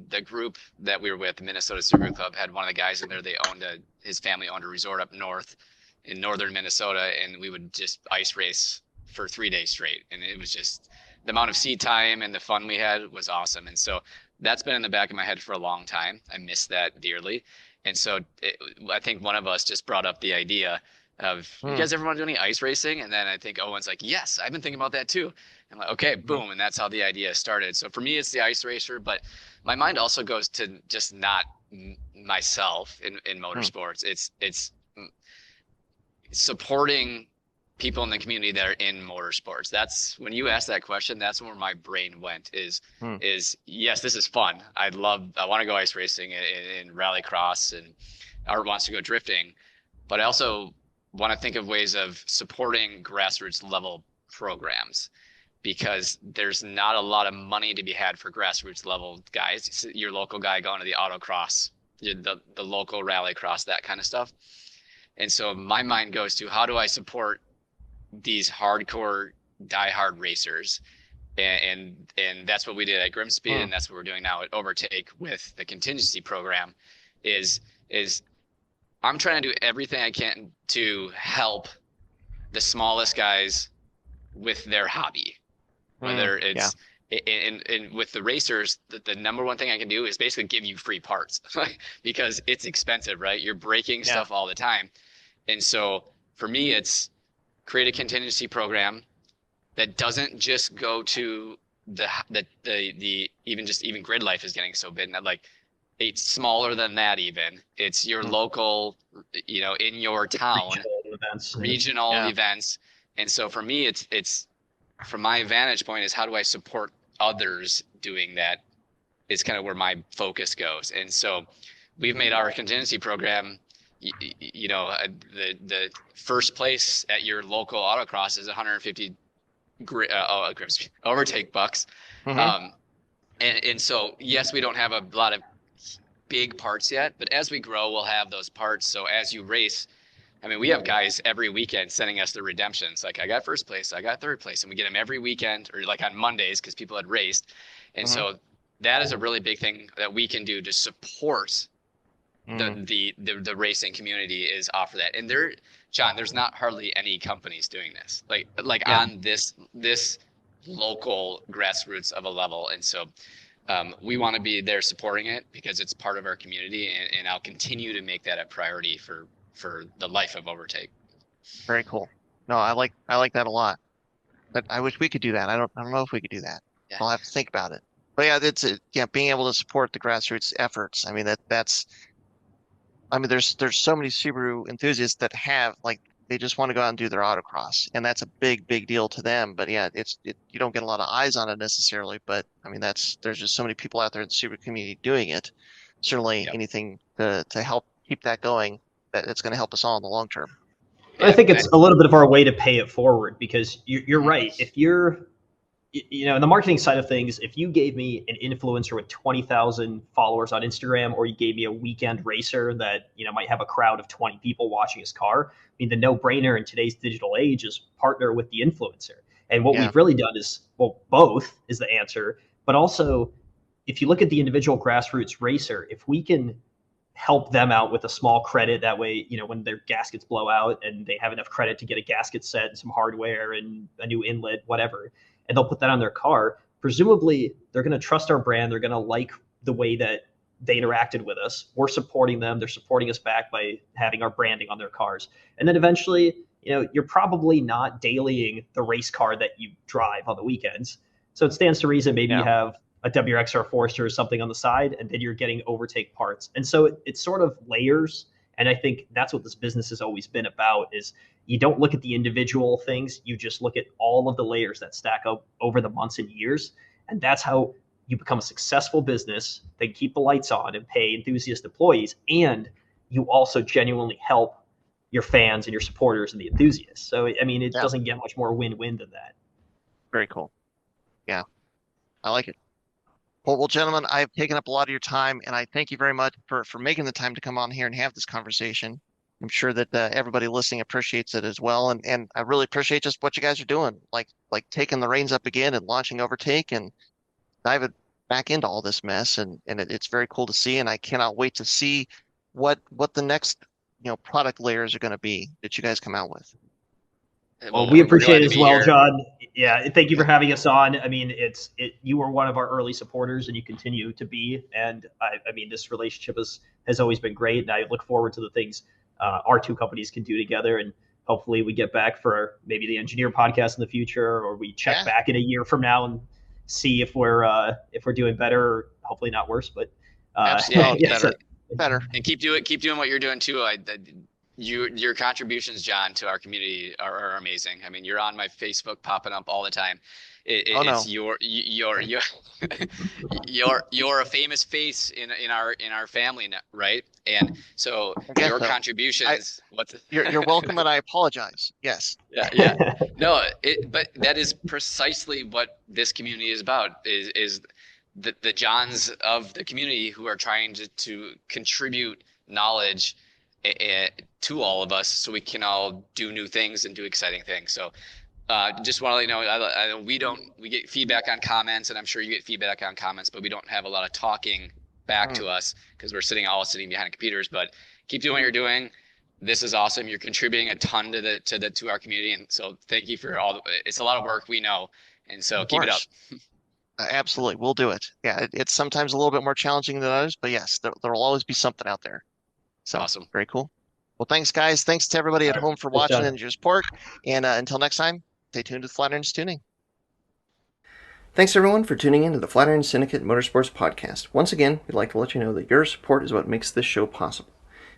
the group that we were with, the Minnesota Subaru Club, had one of the guys in there. They owned his family owned a resort up north in northern Minnesota, and we would just ice race for 3 days straight. And it was just the amount of seat time and the fun we had was awesome. And so that's been in the back of my head for a long time. I miss that dearly. And so I think one of us just brought up the idea of, you guys ever want to do any ice racing? And then I think Owen's like, yes, I've been thinking about that too. I'm like, okay, boom. And that's how the idea started. So for me, it's the ice racer, but my mind also goes to just not myself in motorsports. It's supporting people in the community that are in motorsports. That's when you asked that question, that's where my brain went is yes, this is fun. I want to go ice racing in rallycross, and Art wants to go drifting, but I also want to think of ways of supporting grassroots level programs, because there's not a lot of money to be had for grassroots level guys. Your local guy going to the autocross, the local rallycross, that kind of stuff. And so my mind goes to, how do I support these hardcore diehard racers? And that's what we did at GrimmSpeed, and that's what we're doing now at Overtake with the contingency program is I'm trying to do everything I can to help the smallest guys with their hobby, whether it's and with the racers, the number one thing I can do is basically give you free parts because it's expensive, right? You're breaking stuff all the time. And so for me, it's create a contingency program that doesn't just go to the even grid life is getting so big, and like it's smaller than that. Even it's your local, in your town, regional events. And so for me, it's from my vantage point is, how do I support others doing that is kind of where my focus goes. And so we've made our contingency program, the first place at your local autocross is 150 Overtake bucks. And so, yes, we don't have a lot of big parts yet, but as we grow, we'll have those parts. So as you race, I mean, we have guys every weekend sending us the redemptions. Like, I got first place, I got third place, and we get them every weekend, or like on Mondays because people had raced. And so that is a really big thing that we can do to support the racing community, is offer that. And John, there's not hardly any companies doing this, like on this local grassroots of a level. And so we want to be there supporting it because it's part of our community, and I'll continue to make that a priority for the life of Overtake. Very cool. No, I like that a lot. But I wish we could do that. I don't know if we could do that. Yeah. I'll have to think about it. But yeah, being able to support the grassroots efforts. I mean, there's so many Subaru enthusiasts that have, like, they just want to go out and do their autocross, and that's a big deal to them. But yeah, you don't get a lot of eyes on it necessarily. But I mean, there's just so many people out there in the Subaru community doing it. Certainly, anything to help keep that going, that it's going to help us all in the long term. I think it's a little bit of our way to pay it forward, because you're right. If you're, in the marketing side of things, if you gave me an influencer with 20,000 followers on Instagram, or you gave me a weekend racer that, might have a crowd of 20 people watching his car, I mean, the no-brainer in today's digital age is partner with the influencer. And what we've really done is, both is the answer. But also, if you look at the individual grassroots racer, if we can help them out with a small credit, that way, when their gaskets blow out and they have enough credit to get a gasket set and some hardware and a new inlet, whatever, and they'll put that on their car, presumably they're going to trust our brand. They're going to like the way that they interacted with us. We're supporting them. They're supporting us back by having our branding on their cars. And then eventually, you're probably not dailying the race car that you drive on the weekends. So it stands to reason maybe you have a WRX or a Forester or something on the side, and then you're getting Overtake parts. And so it's sort of layers. And I think that's what this business has always been about, is you don't look at the individual things. You just look at all of the layers that stack up over the months and years. And that's how you become a successful business. They keep the lights on and pay enthusiast employees. And you also genuinely help your fans and your supporters and the enthusiasts. So, I mean, it doesn't get much more win-win than that. Very cool. Yeah, I like it. Well, gentlemen, I've taken up a lot of your time, and I thank you very much for making the time to come on here and have this conversation. I'm sure that everybody listening appreciates it as well, and I really appreciate just what you guys are doing, like taking the reins up again and launching Overtake and diving back into all this mess, and it's very cool to see, and I cannot wait to see what the next product layers are going to be that you guys come out with. Well, we appreciate it as well, John. Yeah, thank you for having us on. I mean, you were one of our early supporters, and you continue to be. And I mean, this relationship has always been great, and I look forward to the things our two companies can do together. And hopefully, we get back for maybe the Engineer podcast in the future, or we check back in a year from now and see if we're doing better, or hopefully not worse. But absolutely better. And keep doing what you're doing too. Your contributions, John, to our community are amazing. I mean, you're on my Facebook popping up all the time. It's you're a famous face in our family now, right? And so your contributions. You're welcome, and I apologize. Yes. Yeah. No, but that is precisely what this community is about. Is the Johns of the community who are trying to contribute knowledge to all of us, so we can all do new things and do exciting things. So just want to let you know, we get feedback on comments, and I'm sure you get feedback on comments, but we don't have a lot of talking back to us because we're all sitting behind computers. But keep doing what you're doing. This is awesome. You're contributing a ton to our community, and so thank you for it's a lot of work, we know, and so keep it up. Absolutely, we'll do it. Yeah, it's sometimes a little bit more challenging than others, but yes, there will always be something out there. So awesome. Very cool. Well, thanks, guys. Thanks to everybody at home for watching and your support. And until next time, stay tuned with Flatirons Tuning. Thanks, everyone, for tuning in to the Flatirons Syndicate Motorsports Podcast. Once again, we'd like to let you know that your support is what makes this show possible.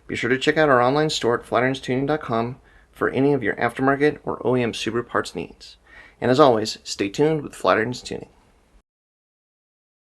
Be sure to check out our online store at Flatironstuning.com for any of your aftermarket or OEM Subaru parts needs. And as always, stay tuned with Flatirons Tuning.